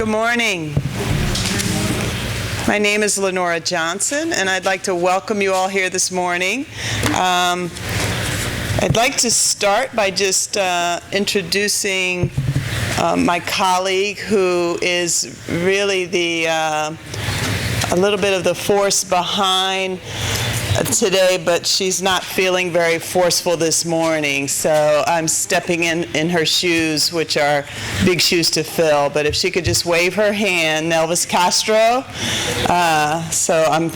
Good morning. My name is Lenora Johnson, and I'd like to welcome you all here this morning. I'd like to start by just introducing my colleague, who is really a little bit of the force behind today, but she's not feeling very forceful this morning, so I'm stepping in her shoes, which are big shoes to fill. But if she could just wave her hand, Nelvis Castro. So I'm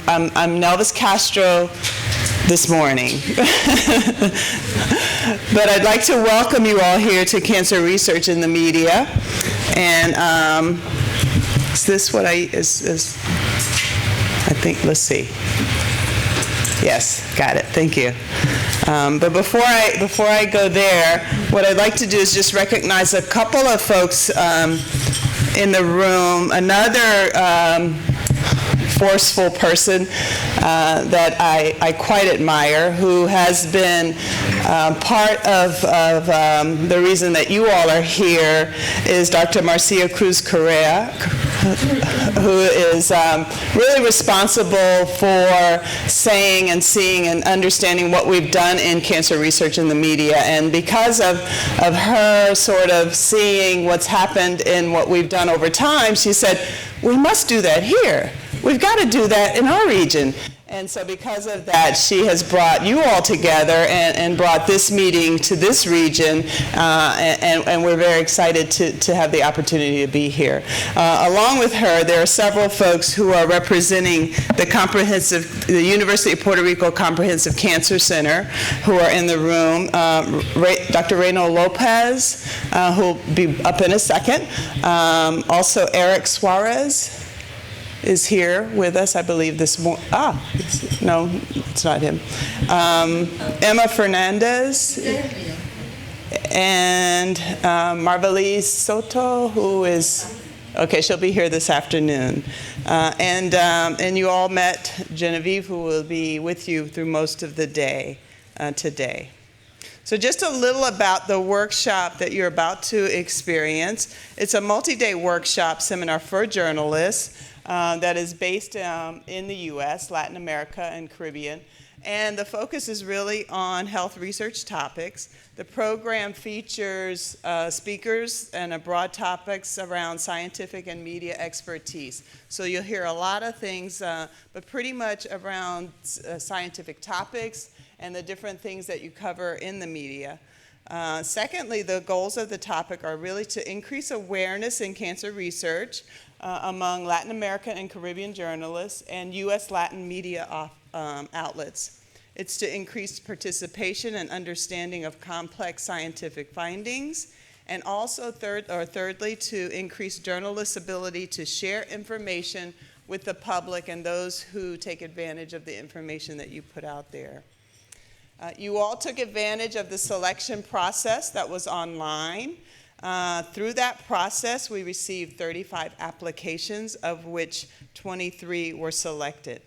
Nelvis Castro this morning. But I'd like to welcome you all here to Cancer Research in the Media. And is this what I think, let's see. Yes, got it. Thank you. But before I go there, what I'd like to do is just recognize a couple of folks in the room. Another forceful person that I quite admire, who has been part of the reason that you all are here, is Dr. Marcia Cruz-Correa, who is really responsible for saying and seeing and understanding what we've done in cancer research in the media. And because of her sort of seeing what's happened in what we've done over time, she said, we must do that here. We've got to do that in our region. And so because of that, she has brought you all together and brought this meeting to this region, and we're very excited to have the opportunity to be here. Along with her, there are several folks who are representing the University of Puerto Rico Comprehensive Cancer Center who are in the room. Dr. Reynold López, who will be up in a second. Also, Eric Suarez is here with us, I believe, this morning. No, it's not him. Emma Fernandez and Marvelise Soto, who is, okay, she'll be here this afternoon. And you all met Genevieve, who will be with you through most of the day today. So just a little about the workshop that you're about to experience. It's a multi-day workshop seminar for journalists that is based in the U.S., Latin America, and Caribbean. And the focus is really on health research topics. The program features speakers and broad topics around scientific and media expertise. So you'll hear a lot of things, but pretty much around scientific topics and the different things that you cover in the media. Secondly, the goals of the topic are really to increase awareness in cancer research among Latin American and Caribbean journalists and U.S. Latin media outlets. It's to increase participation and understanding of complex scientific findings, and also thirdly, to increase journalists' ability to share information with the public and those who take advantage of the information that you put out there. You all took advantage of the selection process that was online. Through that process, we received 35 applications, of which 23 were selected.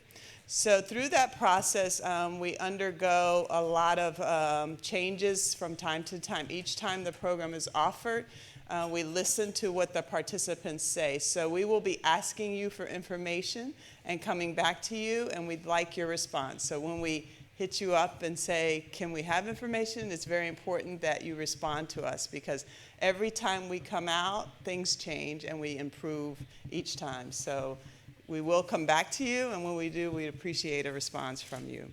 So through that process, we undergo a lot of changes from time to time. Each time the program is offered, we listen to what the participants say. So we will be asking you for information and coming back to you, and we'd like your response. So when we hit you up and say, can we have information? It's very important that you respond to us, because every time we come out, things change and we improve each time. So we will come back to you, and when we do, we appreciate a response from you.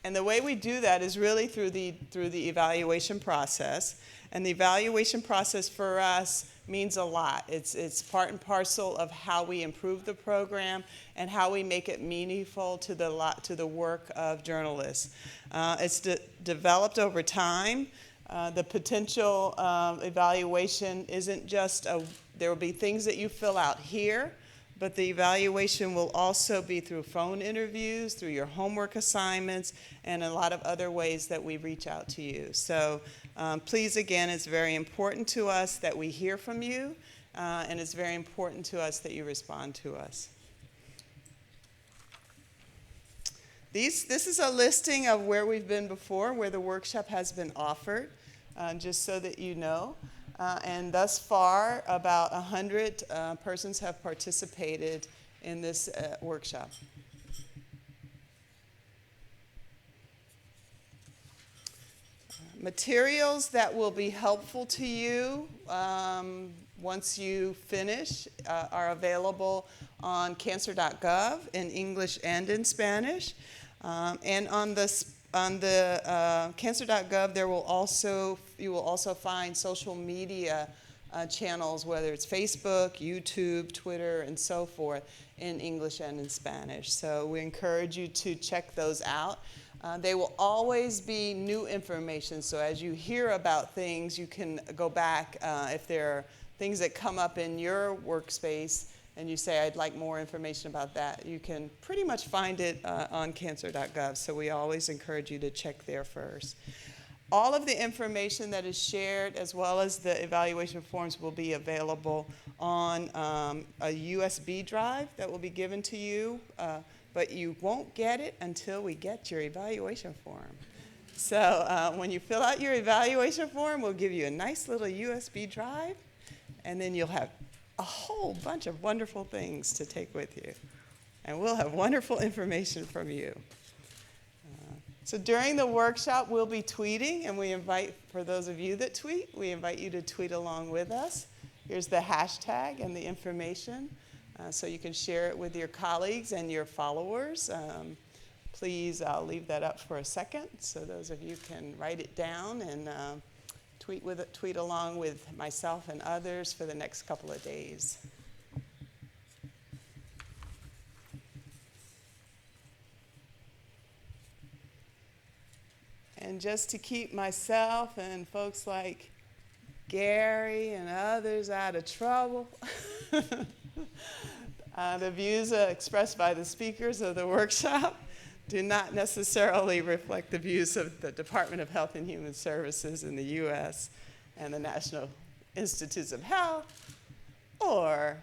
And the way we do that is really through the evaluation process. And the evaluation process for us means a lot. It's part and parcel of how we improve the program and how we make it meaningful to the work of journalists. It's developed over time. The potential evaluation isn't just there will be things that you fill out here, but the evaluation will also be through phone interviews, through your homework assignments, and a lot of other ways that we reach out to you. So please, again, it's very important to us that we hear from you, and it's very important to us that you respond to us. This is a listing of where we've been before, where the workshop has been offered, just so that you know. And thus far, about 100 persons have participated in this workshop. Materials that will be helpful to you once you finish are available on cancer.gov in English and in Spanish. And on the cancer.gov, you will also find social media channels, whether it's Facebook, YouTube, Twitter, and so forth, in English and in Spanish. So we encourage you to check those out. They will always be new information, so as you hear about things, you can go back. If there are things that come up in your workspace and you say, I'd like more information about that, you can pretty much find it on cancer.gov, so we always encourage you to check there first. All of the information that is shared, as well as the evaluation forms, will be available on a USB drive that will be given to you. But you won't get it until we get your evaluation form. So when you fill out your evaluation form, we'll give you a nice little USB drive, and then you'll have a whole bunch of wonderful things to take with you. And we'll have wonderful information from you. So during the workshop, we'll be tweeting, and we invite, for those of you that tweet, we invite you to tweet along with us. Here's the hashtag and the information. So you can share it with your colleagues and your followers. Please, I'll leave that up for a second so those of you can write it down and tweet along with myself and others for the next couple of days. And just to keep myself and folks like Gary and others out of trouble, the views expressed by the speakers of the workshop do not necessarily reflect the views of the Department of Health and Human Services in the U.S. and the National Institutes of Health, or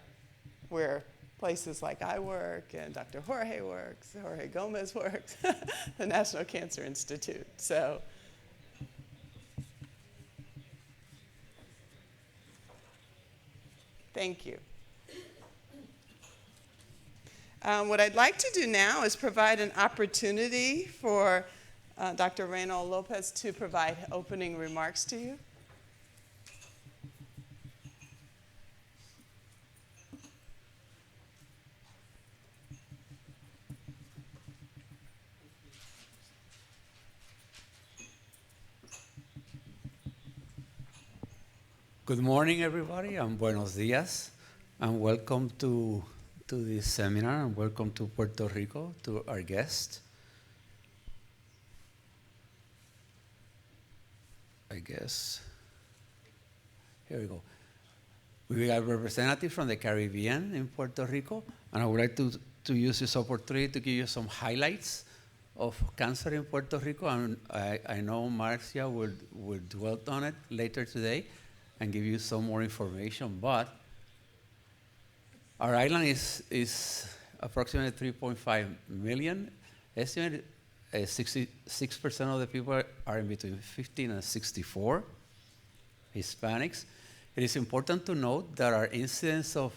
where places like I work and Dr. Jorge works, Jorge Gómez works, the National Cancer Institute. So thank you. What I'd like to do now is provide an opportunity for Dr. Reynold López to provide opening remarks to you. Good morning, everybody, and buenos dias, and welcome to this seminar, and welcome to Puerto Rico, to our guest. I guess, here we go. We have representatives from the Caribbean in Puerto Rico, and I would like to use this opportunity to give you some highlights of cancer in Puerto Rico, and I know Marcia will dwell on it later today and give you some more information, but our island is approximately 3.5 million. Estimated 66% of the people are in between 15 and 64, Hispanics. It is important to note that our incidence of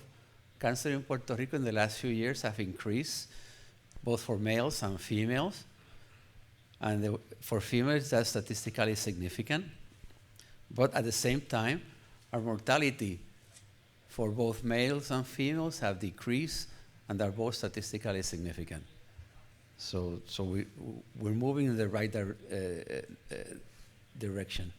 cancer in Puerto Rico in the last few years have increased, both for males and females. And for females, that's statistically significant. But at the same time, our mortality for both males and females have decreased, and are both statistically significant. So we're moving in the right direction.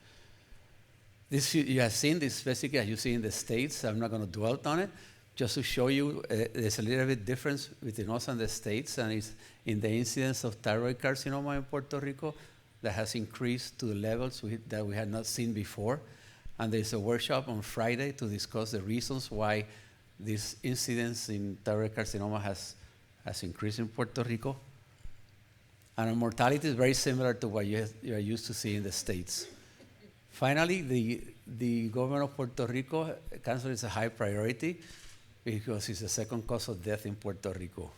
This you have seen this basically as you see in the States. I'm not going to dwell on it, just to show you there's a little bit difference between us and the States, and it's in the incidence of thyroid carcinoma in Puerto Rico that has increased to the levels that we had not seen before. And there's a workshop on Friday to discuss the reasons why this incidence in thyroid carcinoma has increased in Puerto Rico. And our mortality is very similar to what you are used to seeing in the States. Finally, the government of Puerto Rico, cancer is a high priority because it's the second cause of death in Puerto Rico.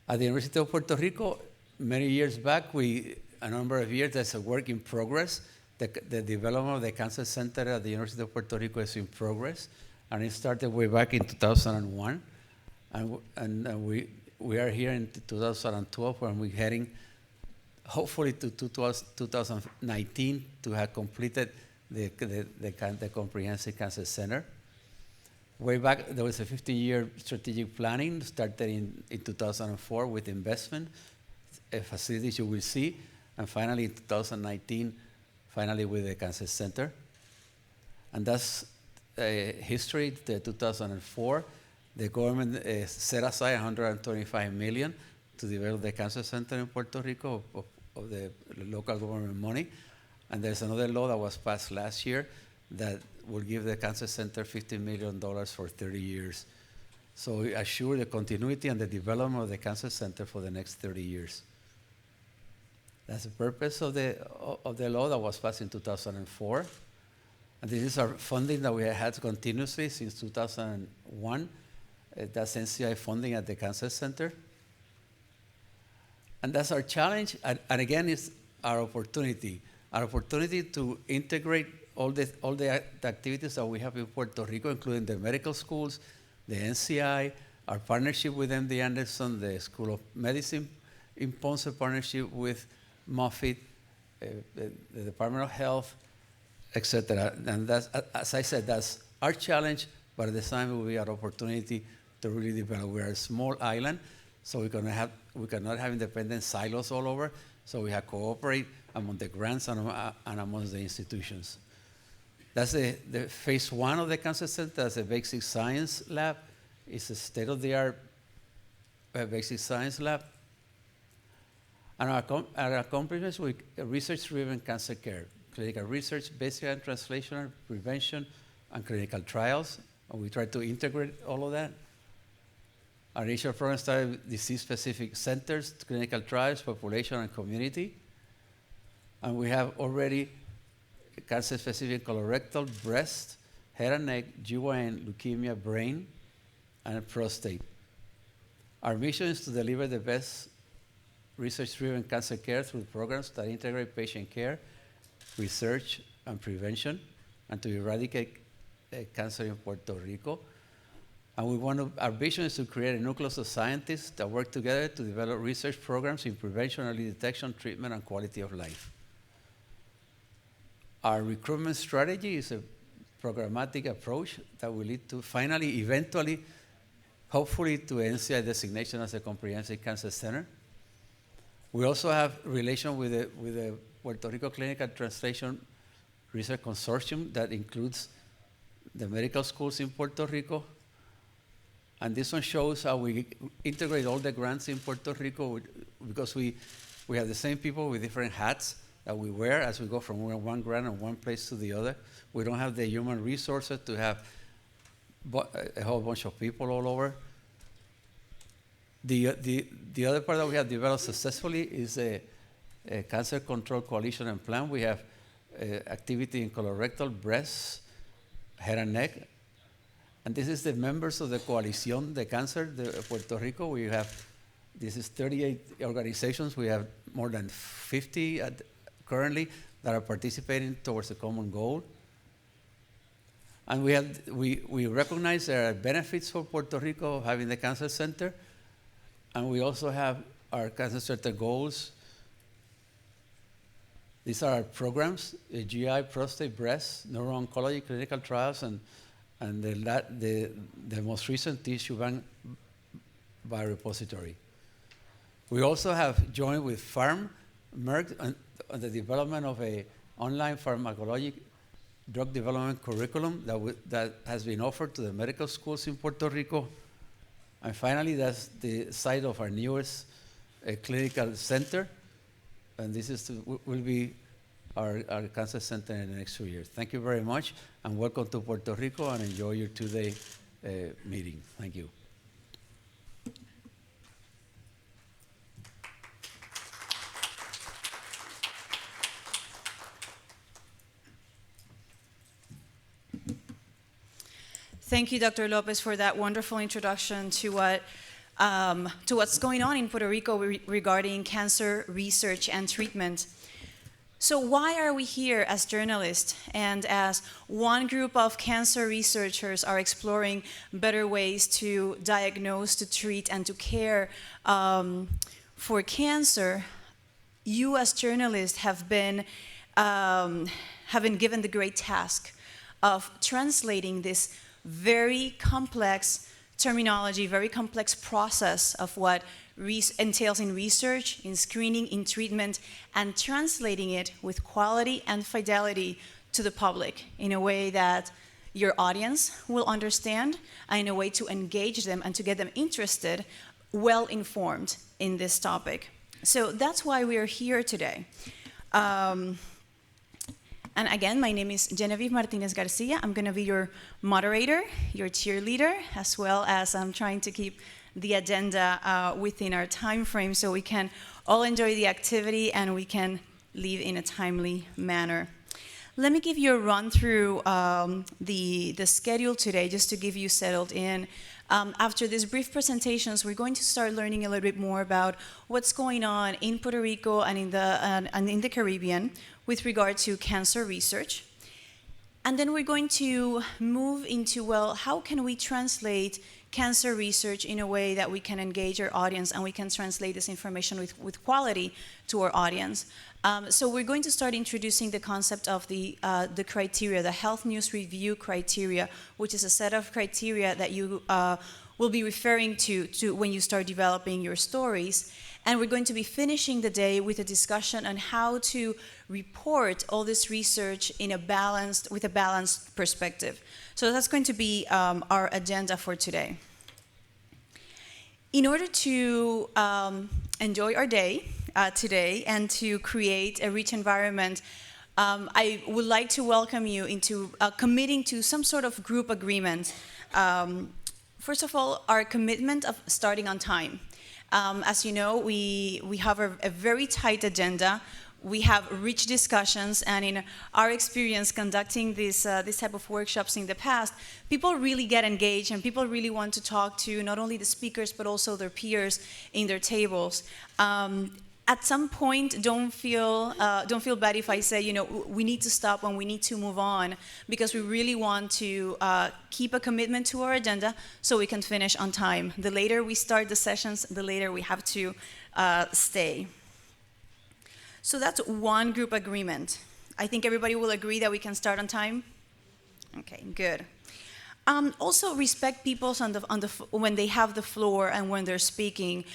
At the University of Puerto Rico, many years back, a number of years, there's a work in progress the development of the Cancer Center at the University of Puerto Rico is in progress, and it started way back in 2001, and we are here in 2012, and we're heading hopefully to 2019 to have completed the Comprehensive Cancer Center. Way back, there was a 15-year strategic planning started in 2004 with investment, facilities you will see, and finally in 2019, finally with the Cancer Center. And that's history. The 2004, the government set aside $125 million to develop the Cancer Center in Puerto Rico of the local government money. And there's another law that was passed last year that will give the Cancer Center $50 million for 30 years. So we assure the continuity and the development of the Cancer Center for the next 30 years. That's the purpose of the law that was passed in 2004. And this is our funding that we have had continuously since 2001. That's NCI funding at the Cancer Center. And that's our challenge, and again, it's our opportunity to integrate all the activities that we have in Puerto Rico, including the medical schools, the NCI, our partnership with MD Anderson, the School of Medicine in Ponce, partnership with Moffitt, the Department of Health, etc. And that's, as I said, that's our challenge, but at the same time, it will be our opportunity to really develop. We're a small island, so we cannot have independent silos all over, so we have to cooperate among the grants and amongst the institutions. That's the phase one of the Cancer Center. That's a basic science lab. It's a state-of-the-art basic science lab. And our accomplishments with research-driven cancer care, clinical research, basic and translational, prevention, and clinical trials. And we try to integrate all of that. Our initial program started with disease-specific centers, clinical trials, population, and community. And we have already cancer-specific colorectal, breast, head and neck, GYN, leukemia, brain, and prostate. Our mission is to deliver the best research-driven cancer care through programs that integrate patient care, research, and prevention, and to eradicate cancer in Puerto Rico. And our vision is to create a nucleus of scientists that work together to develop research programs in prevention, early detection, treatment, and quality of life. Our recruitment strategy is a programmatic approach that will lead to finally, eventually, hopefully, to NCI designation as a comprehensive cancer center. We also have relation with the Puerto Rico Clinical Translation Research Consortium that includes the medical schools in Puerto Rico. And this one shows how we integrate all the grants in Puerto Rico because we have the same people with different hats that we wear as we go from one grant and one place to the other. We don't have the human resources to have a whole bunch of people all over. The other part that we have developed successfully is a Cancer Control Coalition and Plan. We have activity in colorectal, breast, head and neck. And this is the members of the Coalición de Cáncer de Puerto Rico. This is 38 organizations. We have more than 50 currently that are participating towards a common goal. And we recognize there are benefits for Puerto Rico of having the Cancer Center. And we also have our Cancer Center goals. These are our programs, GI, prostate, breast, neuro-oncology, clinical trials, and the most recent tissue bank biorepository. We also have joined with Merck on the development of an online pharmacology drug development curriculum that has been offered to the medical schools in Puerto Rico. And finally, that's the site of our newest clinical center. And this will be our cancer center in the next 2 years. Thank you very much, and welcome to Puerto Rico, and enjoy your 2-day meeting. Thank you. Thank you, Dr. Lopez, for that wonderful introduction to what's going on in Puerto Rico regarding cancer research and treatment. So why are we here as journalists and as one group of cancer researchers are exploring better ways to diagnose, to treat, and to care for cancer? You as journalists have been given the great task of translating this very complex terminology, very complex process of what entails in research, in screening, in treatment, and translating it with quality and fidelity to the public in a way that your audience will understand, and in a way to engage them and to get them interested, well informed in this topic. So that's why we are here today. And again, my name is Genevieve Martínez-García. I'm going to be your moderator, your cheerleader, as well as I'm trying to keep the agenda within our time frame so we can all enjoy the activity and we can leave in a timely manner. Let me give you a run through the schedule today just to give you settled in. After these brief presentations, we're going to start learning a little bit more about what's going on in Puerto Rico and in the Caribbean with regard to cancer research. And then we're going to move into, well, how can we translate cancer research in a way that we can engage our audience and we can translate this information with quality to our audience. So we're going to start introducing the concept of the criteria, the Health News Review criteria, which is a set of criteria that you will be referring to when you start developing your stories. And we're going to be finishing the day with a discussion on how to report all this research with a balanced perspective. So that's going to be our agenda for today. In order to enjoy our day today and to create a rich environment, I would like to welcome you into committing to some sort of group agreement. First of all, our commitment of starting on time. As you know, we have a very tight agenda. We have rich discussions, and in our experience conducting this type of workshops in the past, people really get engaged and people really want to talk to not only the speakers but also their peers in their tables. At some point, don't feel bad if I say, we need to stop and we need to move on, because we really want to keep a commitment to our agenda so we can finish on time. The later we start the sessions, the later we have to stay. So that's one group agreement. I think everybody will agree that we can start on time? Okay, good. Also respect people when they have the floor and when they're speaking.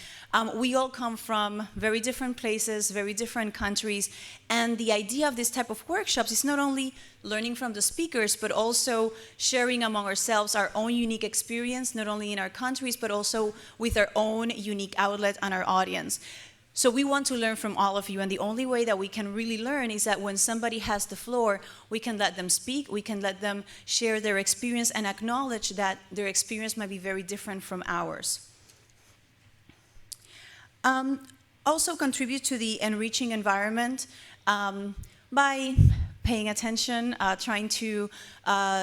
We all come from very different places, very different countries, and the idea of this type of workshops is not only learning from the speakers, but also sharing among ourselves our own unique experience, not only in our countries, but also with our own unique outlet and our audience. So we want to learn from all of you, and the only way that we can really learn is that when somebody has the floor, we can let them speak, we can let them share their experience and acknowledge that their experience might be very different from ours. Also contribute to the enriching environment by paying attention, trying to,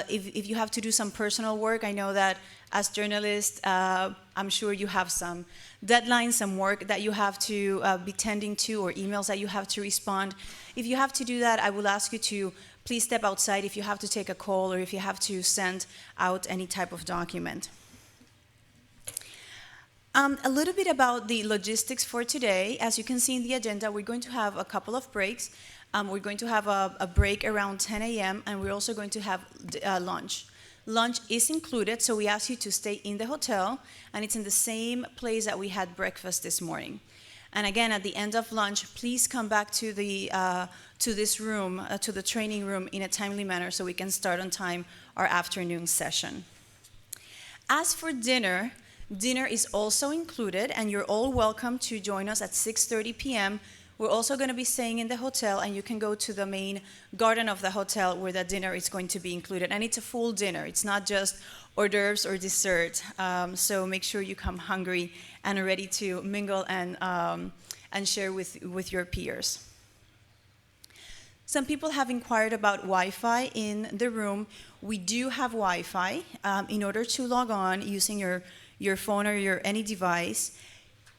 if you have to do some personal work, I know that as journalists, I'm sure you have some deadlines, some work that you have to be tending to, or emails that you have to respond. If you have to do that, I will ask you to please step outside if you have to take a call or if you have to send out any type of document. A little bit about the logistics for today. As you can see in the agenda, we're going to have a couple of breaks. We're going to have a break around 10 a.m. and we're also going to have lunch. Lunch is included, so we ask you to stay in the hotel, and it's in the same place that we had breakfast this morning. And again, at the end of lunch, please come back to this room, to the training room, in a timely manner so we can start on time our afternoon session. As for dinner, dinner is also included, and you're all welcome to join us at 6:30 p.m. We're also going to be staying in the hotel, and you can go to the main garden of the hotel where the dinner is going to be included. And it's a full dinner. It's not just hors d'oeuvres or dessert. So make sure you come hungry and ready to mingle and share with your peers. Some people have inquired about Wi-Fi in the room. We do have Wi-Fi. In order to log on using your phone or any device,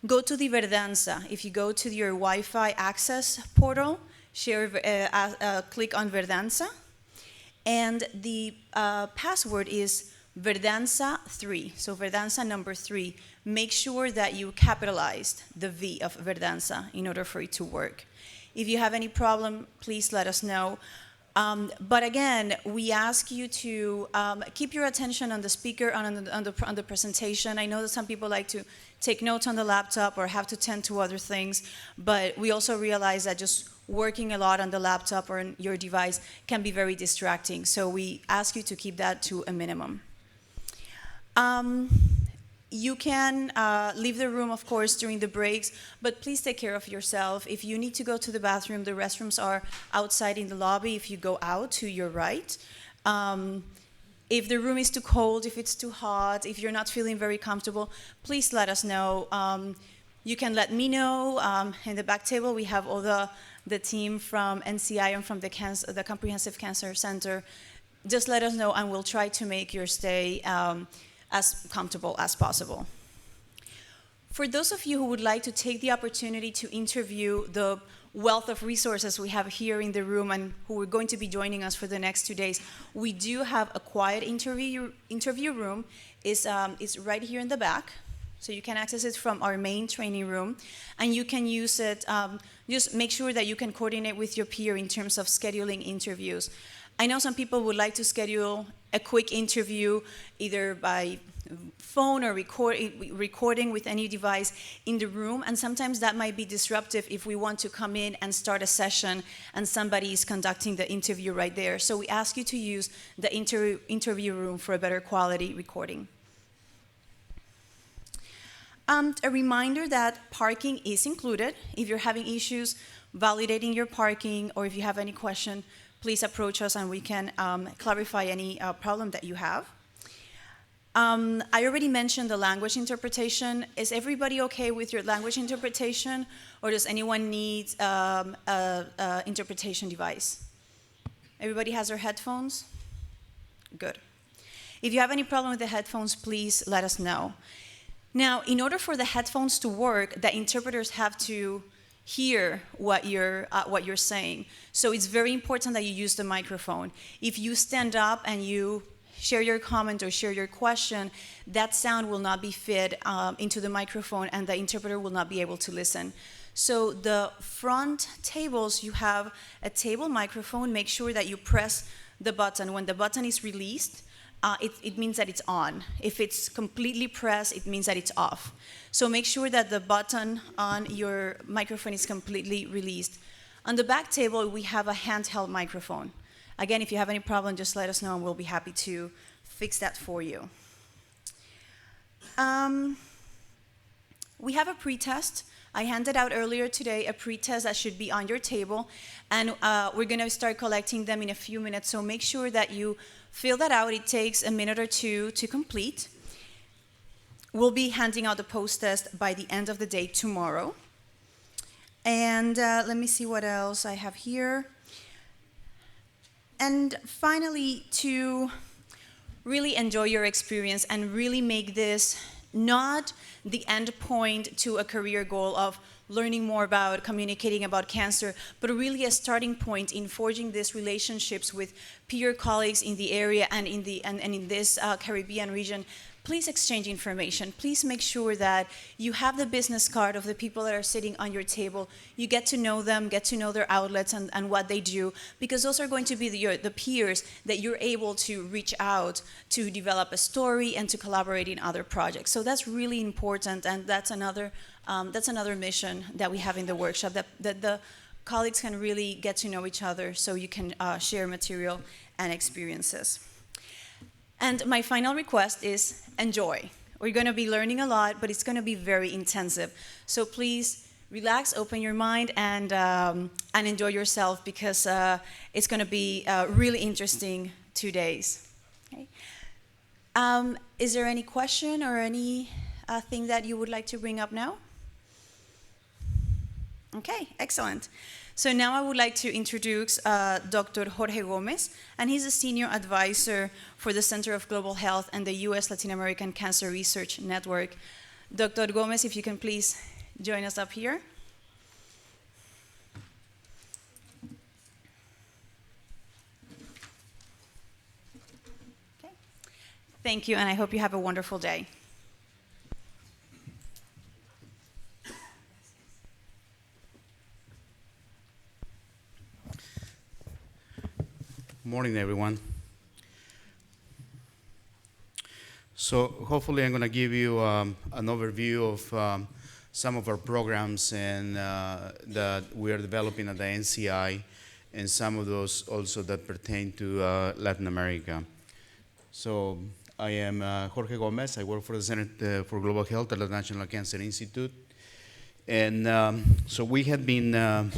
go to the Verdanza. If you go to your Wi-Fi access portal, click on Verdanza. And the password is Verdanza 3, so Verdanza number 3. Make sure that you capitalized the V of Verdanza in order for it to work. If you have any problem, please let us know. But again, we ask you to keep your attention on the speaker, on the presentation. I know that some people like to take notes on the laptop or have to tend to other things, but we also realize that just working a lot on the laptop or on your device can be very distracting. So we ask you to keep that to a minimum. You can leave the room, of course, during the breaks, but please take care of yourself. If you need to go to the bathroom, the restrooms are outside in the lobby if you go out to your right. If the room is too cold, if it's too hot, if you're not feeling very comfortable, please let us know. You can let me know. In the back table, we have all the team from NCI and from the Comprehensive Cancer Center. Just let us know, and we'll try to make your stay as comfortable as possible. For those of you who would like to take the opportunity to interview the wealth of resources we have here in the room and who are going to be joining us for the next 2 days, we do have a quiet interview room. It's right here in the back, so you can access it from our main training room, and you can use it. Just make sure that you can coordinate with your peer in terms of scheduling interviews. I know some people would like to schedule a quick interview either by phone or recording with any device in the room, and sometimes that might be disruptive if we want to come in and start a session and somebody is conducting the interview right there. So we ask you to use the interview room for a better quality recording. A reminder that parking is included. If you're having issues validating your parking or if you have any question, please approach us and we can clarify any problem that you have. I already mentioned the language interpretation. Is everybody okay with your language interpretation, or does anyone need an interpretation device? Everybody has their headphones? Good. If you have any problem with the headphones, please let us know. Now, in order for the headphones to work, the interpreters have to hear what you're saying. So it's very important that you use the microphone. If you stand up and you share your comment or share your question, that sound will not be fed into the microphone and the interpreter will not be able to listen. So the front tables, you have a table microphone. Make sure that you press the button. When the button is released, it means that it's on. If it's completely pressed, it means that it's off. So make sure that the button on your microphone is completely released. On the back table, we have a handheld microphone. Again, if you have any problem, just let us know and we'll be happy to fix that for you. We have a pre-test. I handed out earlier today a pre-test that should be on your table, and we're going to start collecting them in a few minutes, so make sure that you fill that out. It takes a minute or two to complete. We'll be handing out the post-test by the end of the day tomorrow. And let me see what else I have here. And finally, to really enjoy your experience and really make this not the end point to a career goal of learning more about communicating about cancer, but really a starting point in forging these relationships with peer colleagues in the area and in this Caribbean region. Please exchange information. Please make sure that you have the business card of the people that are sitting on your table. You get to know them, get to know their outlets and what they do, because those are going to be the peers that you're able to reach out to develop a story and to collaborate in other projects. So that's really important, and that's another mission that we have in the workshop, that the colleagues can really get to know each other so you can share material and experiences. And my final request is enjoy. We're going to be learning a lot, but it's going to be very intensive. So please relax, open your mind, and enjoy yourself, because it's going to be really interesting 2 days. Okay. Is there any question or any thing that you would like to bring up now? Okay, excellent. So now I would like to introduce Dr. Jorge Gómez, and he's a senior advisor for the Center of Global Health and the U.S. Latin American Cancer Research Network. Dr. Gómez, if you can please join us up here. Thank you, and I hope you have a wonderful day. Morning, everyone. So hopefully I'm going to give you an overview of some of our programs and that we are developing at the NCI, and some of those also that pertain to Latin America. So I am Jorge Gómez. I work for the Center for Global Health at the National Cancer Institute. And so we had been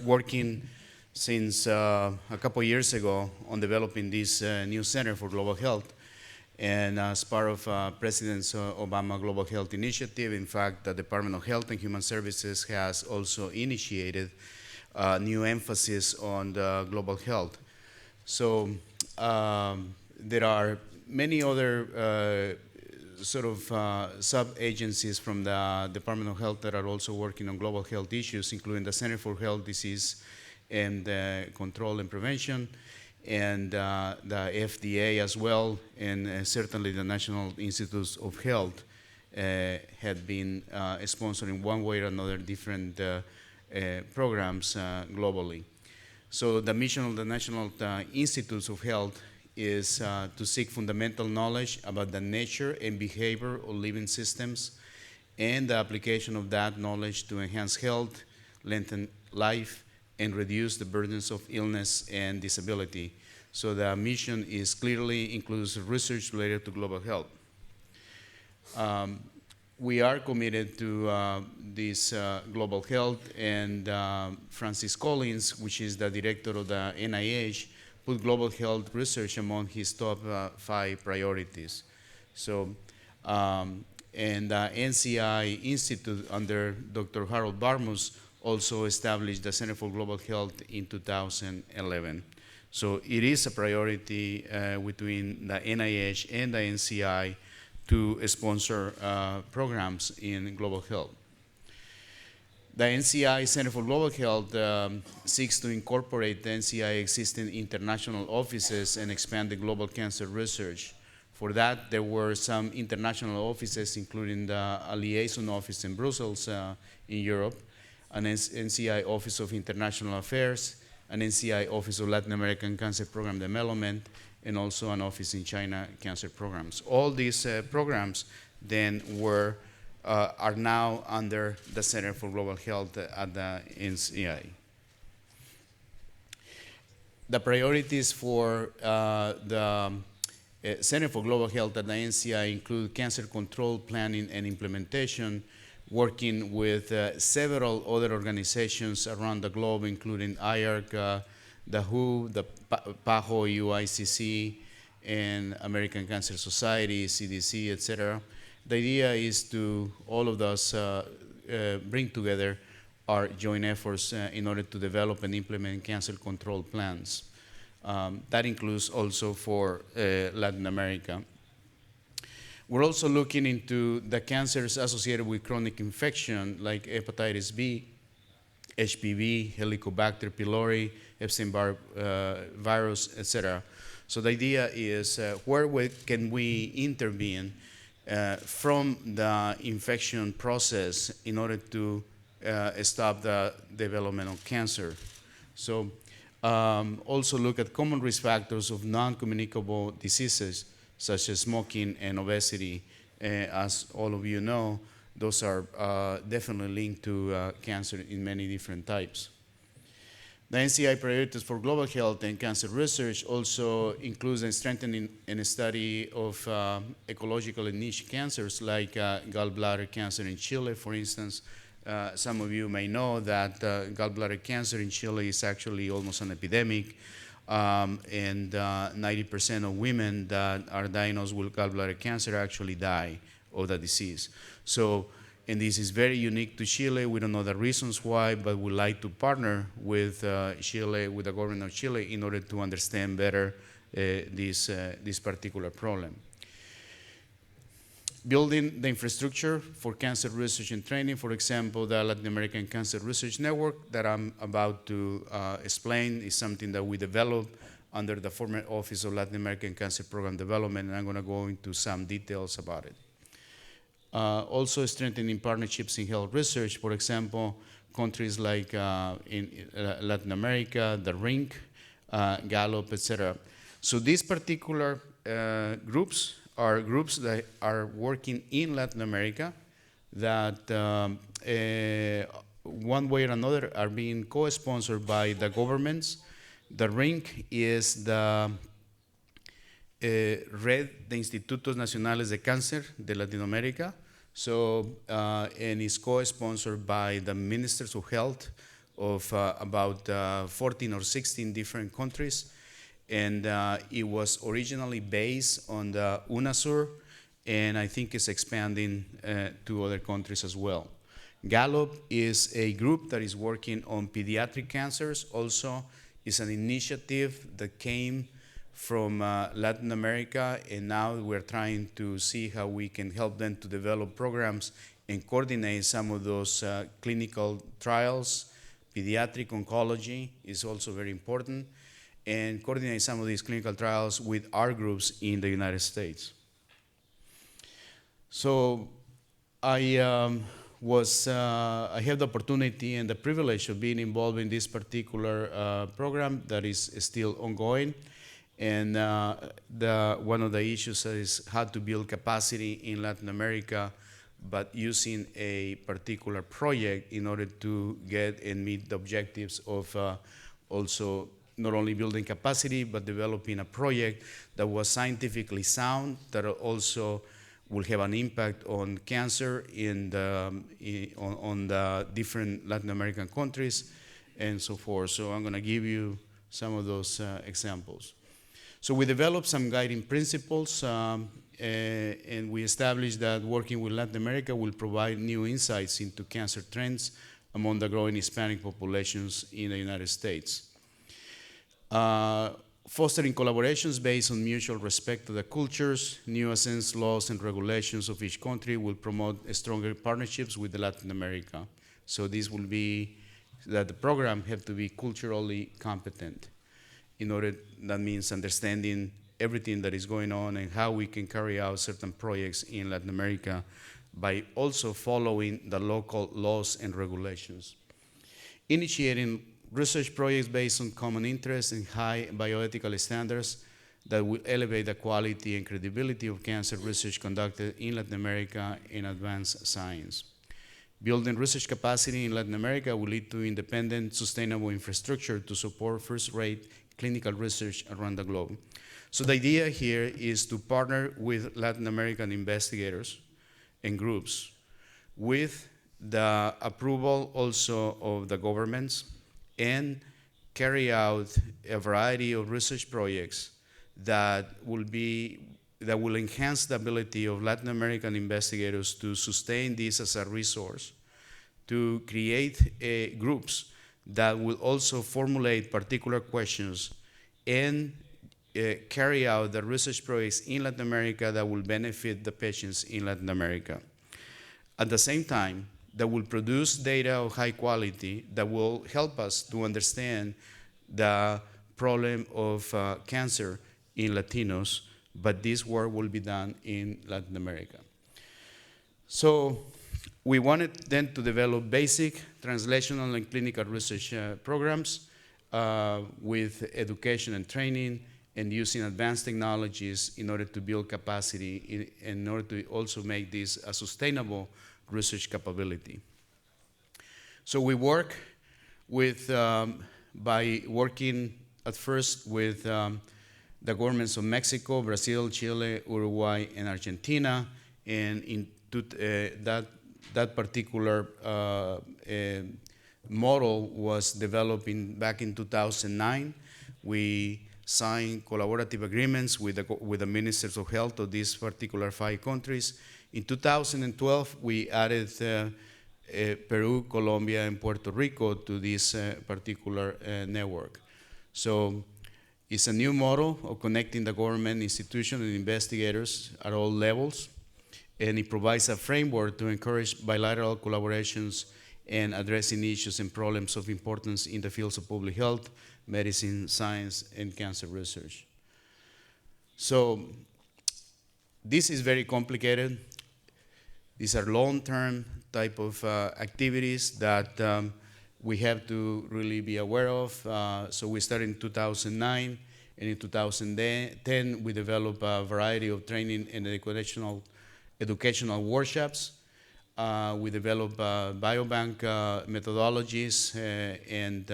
working since a couple years ago on developing this new Center for Global Health. And as part of President Obama Global Health Initiative, in fact, the Department of Health and Human Services has also initiated new emphasis on the global health. So there are many other sort of sub-agencies from the Department of Health that are also working on global health issues, including the Center for Health, Disease, and Control and Prevention, and the FDA as well, and certainly the National Institutes of Health had been sponsoring one way or another different programs globally. So the mission of the National Institutes of Health is to seek fundamental knowledge about the nature and behavior of living systems and the application of that knowledge to enhance health, lengthen life, and reduce the burdens of illness and disability. So the mission is clearly includes research related to global health. We are committed to this global health, and Francis Collins, which is the director of the NIH, put global health research among his top 5 priorities. So, and the NCI Institute under Dr. Harold Barmus also established the Center for Global Health in 2011. So it is a priority between the NIH and the NCI to sponsor programs in global health. The NCI Center for Global Health seeks to incorporate the NCI existing international offices and expand the global cancer research. For that, there were some international offices, including the liaison office in Brussels in Europe, an NCI Office of International Affairs, an NCI Office of Latin American Cancer Program Development, and also an office in China Cancer Programs. All these programs then are now under the Center for Global Health at the NCI. The priorities for the Center for Global Health at the NCI include cancer control planning and implementation, working with several other organizations around the globe, including IARC, the WHO, the PAHO, UICC, and American Cancer Society, CDC, etc. The idea is to all of us bring together our joint efforts in order to develop and implement cancer control plans. That includes also for Latin America. We're also looking into the cancers associated with chronic infection like hepatitis B, HPV, Helicobacter pylori, Epstein-Barr virus, etc. So the idea is where can we intervene from the infection process in order to stop the development of cancer. So also look at common risk factors of non-communicable diseases such as smoking and obesity. As all of you know, those are definitely linked to cancer in many different types. The NCI priorities for global health and cancer research also includes a strengthening and a study of ecological and niche cancers like gallbladder cancer in Chile, for instance. Some of you may know that gallbladder cancer in Chile is actually almost an epidemic. And 90% of women that are diagnosed with gallbladder cancer actually die of the disease. So, and this is very unique to Chile. We don't know the reasons why, but we'd like to partner with Chile, with the government of Chile, in order to understand better this particular problem. Building the infrastructure for cancer research and training, for example, the Latin American Cancer Research Network that I'm about to explain is something that we developed under the former Office of Latin American Cancer Program Development, and I'm going to go into some details about it. Also strengthening partnerships in health research, for example, countries like in Latin America, the RINC, Gallup, etc. So these particular groups are groups that are working in Latin America that one way or another are being co-sponsored by the governments. The RINC is the Red de Institutos Nacionales de Cáncer de Latinoamérica. So, and is co-sponsored by the ministers of health of about 14 or 16 different countries. And it was originally based on the UNASUR, and I think it's expanding to other countries as well. Gallup is a group that is working on pediatric cancers. Also, it's an initiative that came from Latin America, and now we're trying to see how we can help them to develop programs and coordinate some of those clinical trials. Pediatric oncology is also very important, and coordinate some of these clinical trials with our groups in the United States. So I have the opportunity and the privilege of being involved in this particular program that is still ongoing. And one of the issues is how to build capacity in Latin America, but using a particular project in order to get and meet the objectives of also not only building capacity, but developing a project that was scientifically sound, that also will have an impact on cancer on the different Latin American countries and so forth. So I'm going to give you some of those examples. So we developed some guiding principles, and we established that working with Latin America will provide new insights into cancer trends among the growing Hispanic populations in the United States. Fostering collaborations based on mutual respect to the cultures, nuances, laws, and regulations of each country will promote stronger partnerships with Latin America. So this will be that the program have to be culturally competent. In order, that means understanding everything that is going on and how we can carry out certain projects in Latin America by also following the local laws and regulations. Initiating research projects based on common interests and high bioethical standards that will elevate the quality and credibility of cancer research conducted in Latin America in advanced science. Building research capacity in Latin America will lead to independent, sustainable infrastructure to support first-rate clinical research around the globe. So the idea here is to partner with Latin American investigators and groups with the approval also of the governments and carry out a variety of research projects that will enhance the ability of Latin American investigators to sustain this as a resource, to create groups that will also formulate particular questions and carry out the research projects in Latin America that will benefit the patients in Latin America. At the same time, that will produce data of high quality that will help us to understand the problem of cancer in Latinos, but this work will be done in Latin America. So we wanted then to develop basic translational and clinical research programs with education and training and using advanced technologies in order to build capacity, in order to also make this a sustainable research capability. So we work with, by working at first with the governments of Mexico, Brazil, Chile, Uruguay, and Argentina, and in that particular model was developed back in 2009. We signed collaborative agreements with the ministers of health of these particular 5 countries. In 2012, we added Peru, Colombia, and Puerto Rico to this particular network. So it's a new model of connecting the government, institutions, and investigators at all levels, and it provides a framework to encourage bilateral collaborations and addressing issues and problems of importance in the fields of public health, medicine, science, and cancer research. So this is very complicated. These are long-term type of activities that we have to really be aware of. So we started in 2009, and in 2010 we developed a variety of training and educational workshops. We developed biobank methodologies and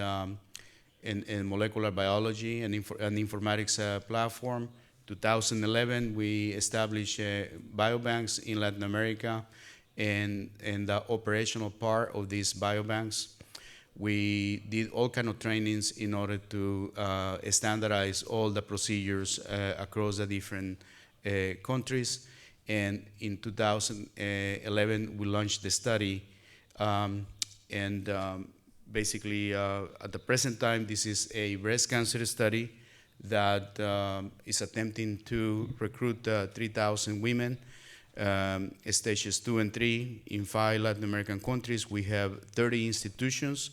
molecular biology and informatics platform. 2011, we established biobanks in Latin America and the operational part of these biobanks. We did all kind of trainings in order to standardize all the procedures across the different countries. And in 2011, we launched the study. Basically, at the present time, this is a breast cancer study that is attempting to recruit 3,000 women, stages 2 and 3 in 5 Latin American countries. We have 30 institutions.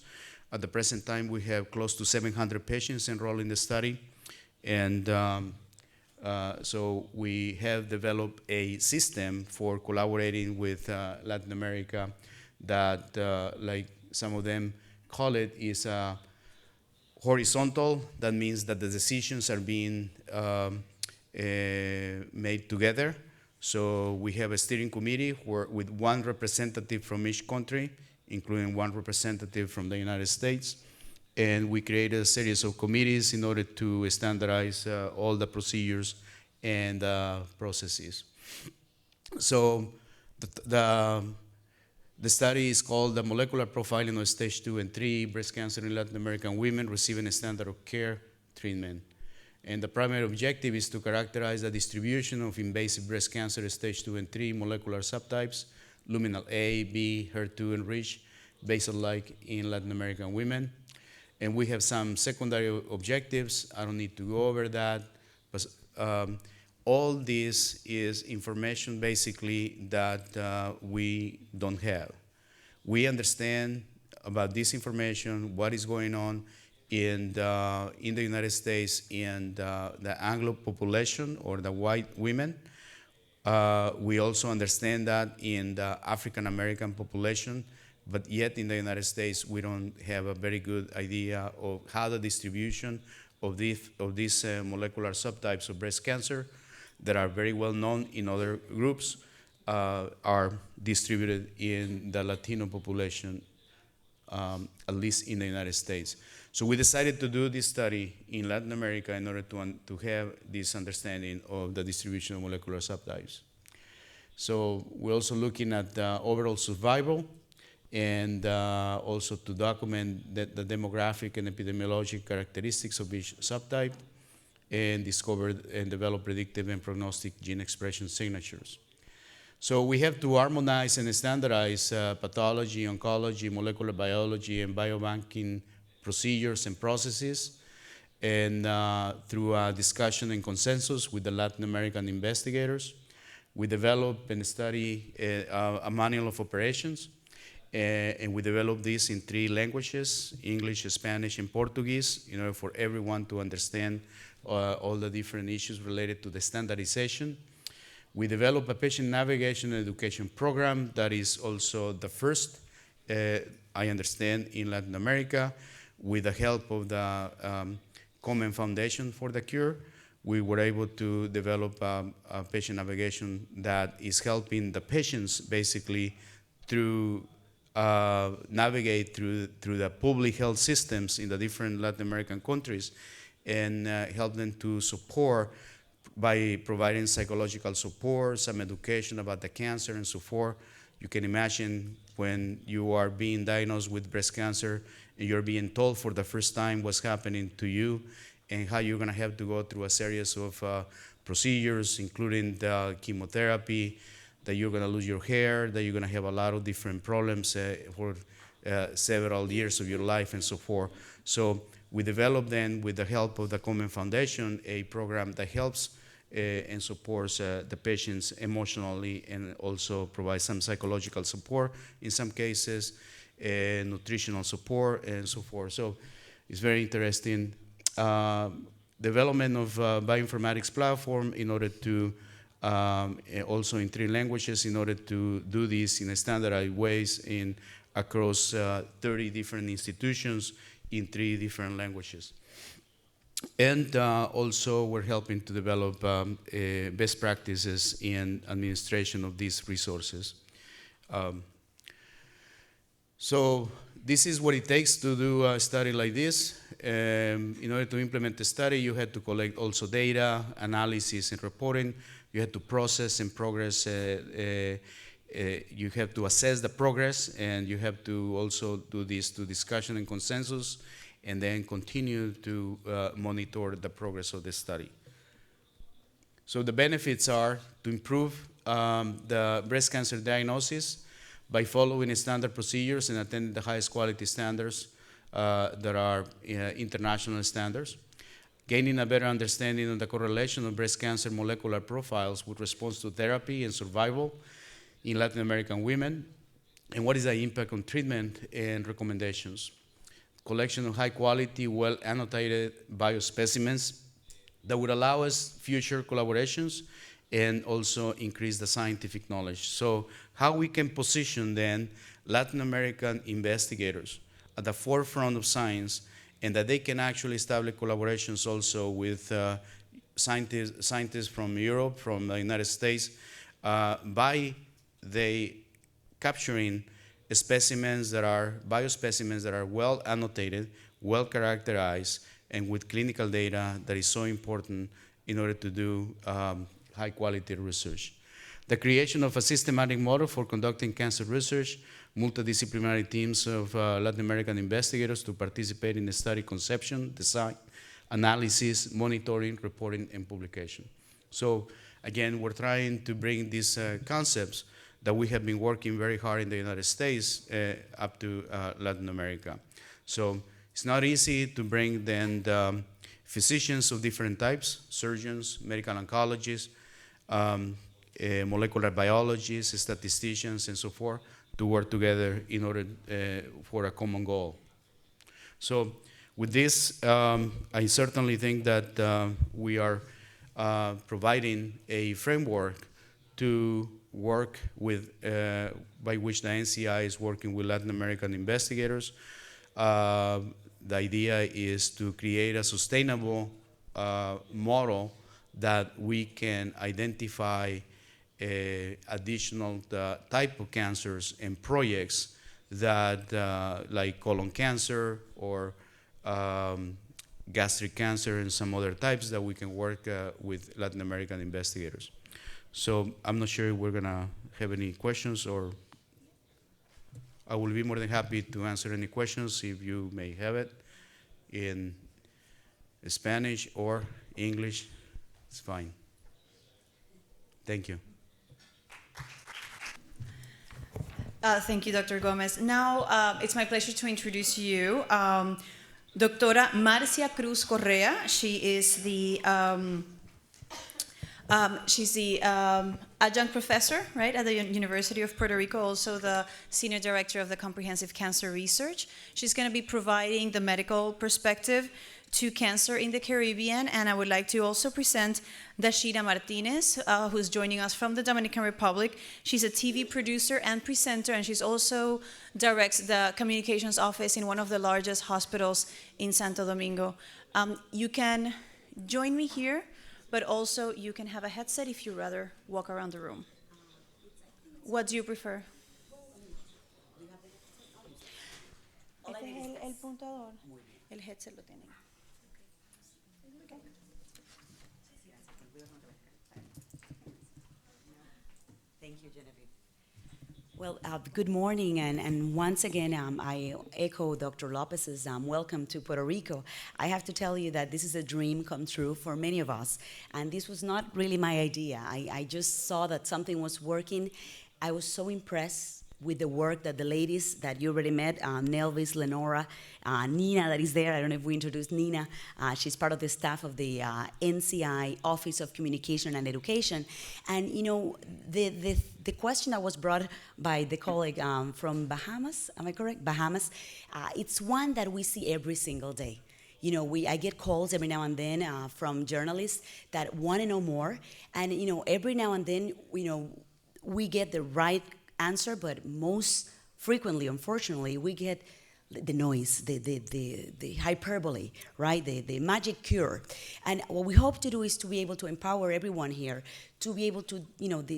At the present time, we have close to 700 patients enrolled in the study. And so we have developed a system for collaborating with Latin America that, like some of them call it, is horizontal. That means that the decisions are being made together. So we have a steering committee with one representative from each country, including one representative from the United States. And we created a series of committees in order to standardize all the procedures and processes. So the study is called the Molecular Profiling of Stage 2 and 3 Breast Cancer in Latin American Women Receiving a Standard of Care Treatment. And the primary objective is to characterize the distribution of invasive breast cancer stage 2 and 3 molecular subtypes, luminal A, B, HER2, and RICH, based alike in Latin American women. And we have some secondary objectives. I don't need to go over that. But all this is information basically that we don't have. We understand about this information, what is going on in the United States in the Anglo population or the white women. We also understand that in the African American population, but yet in the United States we don't have a very good idea of how the distribution of these molecular subtypes of breast cancer that are very well known in other groups are distributed in the Latino population, at least in the United States. So we decided to do this study in Latin America in order to have this understanding of the distribution of molecular subtypes. So we're also looking at the overall survival and also to document the demographic and epidemiologic characteristics of each subtype and discover and develop predictive and prognostic gene expression signatures. So we have to harmonize and standardize pathology, oncology, molecular biology, and biobanking procedures and processes, and through a discussion and consensus with the Latin American investigators, we develop and study a manual of operations, and we develop this in 3 languages, English, Spanish, and Portuguese, in order for everyone to understand all the different issues related to the standardization. We develop a patient navigation and education program that is also the first, I understand, in Latin America. With the help of the Common Foundation for the Cure, we were able to develop a patient navigation that is helping the patients basically through navigate through the public health systems in the different Latin American countries and help them to support by providing psychological support, some education about the cancer and so forth. You can imagine when you are being diagnosed with breast cancer and you're being told for the first time what's happening to you and how you're gonna have to go through a series of procedures, including the chemotherapy, that you're gonna lose your hair, that you're gonna have a lot of different problems for several years of your life and so forth. So we developed then, with the help of the Common Foundation, a program that helps and supports the patients emotionally and also provides some psychological support in some cases, nutritional support and so forth. So it's very interesting development of bioinformatics platform in order to also in 3 languages in order to do this in a standardized ways across 30 different institutions in 3 different languages. And also we're helping to develop best practices in administration of these resources. So this is what it takes to do a study like this. In order to implement the study, you had to collect also data, analysis, and reporting. You had to process and progress. You have to assess the progress, and you have to also do this to discussion and consensus, and then continue to monitor the progress of the study. So the benefits are to improve the breast cancer diagnosis by following standard procedures and attending the highest quality standards that are international standards, gaining a better understanding of the correlation of breast cancer molecular profiles with response to therapy and survival in Latin American women, and what is the impact on treatment and recommendations. Collection of high quality, well annotated biospecimens that would allow us future collaborations and also increase the scientific knowledge. So how we can position then Latin American investigators at the forefront of science, and that they can actually establish collaborations also with scientists from Europe, from the United States, by they capturing specimens that are biospecimens that are well annotated, well characterized, and with clinical data that is so important in order to do high quality research. The creation of a systematic model for conducting cancer research, multidisciplinary teams of Latin American investigators to participate in the study conception, design, analysis, monitoring, reporting, and publication. So again, we're trying to bring these concepts that we have been working very hard in the United States up to Latin America. So it's not easy to bring then the physicians of different types, surgeons, medical oncologists, molecular biologists, statisticians, and so forth, to work together in order for a common goal. So with this, I certainly think that we are providing a framework to work with, by which the NCI is working with Latin American investigators. The idea is to create a sustainable model that we can identify additional type of cancers and projects that like colon cancer or gastric cancer and some other types that we can work with Latin American investigators. So I'm not sure if we're gonna have any questions, or I will be more than happy to answer any questions if you may have it in Spanish or English. It's fine. Thank you. Thank you, Dr. Gómez. Now, it's my pleasure to introduce you Doctora Marcia Cruz-Correa. She is the adjunct professor, right, at the University of Puerto Rico, also the senior director of the Comprehensive Cancer Research. She's going to be providing the medical perspective to cancer in the Caribbean, and I would like to also present Dashira Martínez, who's joining us from the Dominican Republic. She's a TV producer and presenter, and she's also directs the communications office in one of the largest hospitals in Santo Domingo. You can join me here, but also you can have a headset if you rather walk around the room. What do you prefer? Este es el puntador. El headset lo tienen. Thank you, Genevieve. Well, good morning, and once again, I echo Dr. López's welcome to Puerto Rico. I have to tell you that this is a dream come true for many of us, and this was not really my idea. I just saw that something was working. I was so impressed with the work that the ladies that you already met, Nelvis, Lenora, Nina that is there. I don't know if we introduced Nina. She's part of the staff of the NCI Office of Communication and Education. And you know, the question that was brought by the colleague from Bahamas, am I correct? Bahamas, it's one that we see every single day. I get calls every now and then from journalists that want to know more. And, every now and then, we get the right answer, but most frequently, unfortunately, we get the noise, the hyperbole, right? The magic cure. And what we hope to do is to be able to empower everyone here to be able to,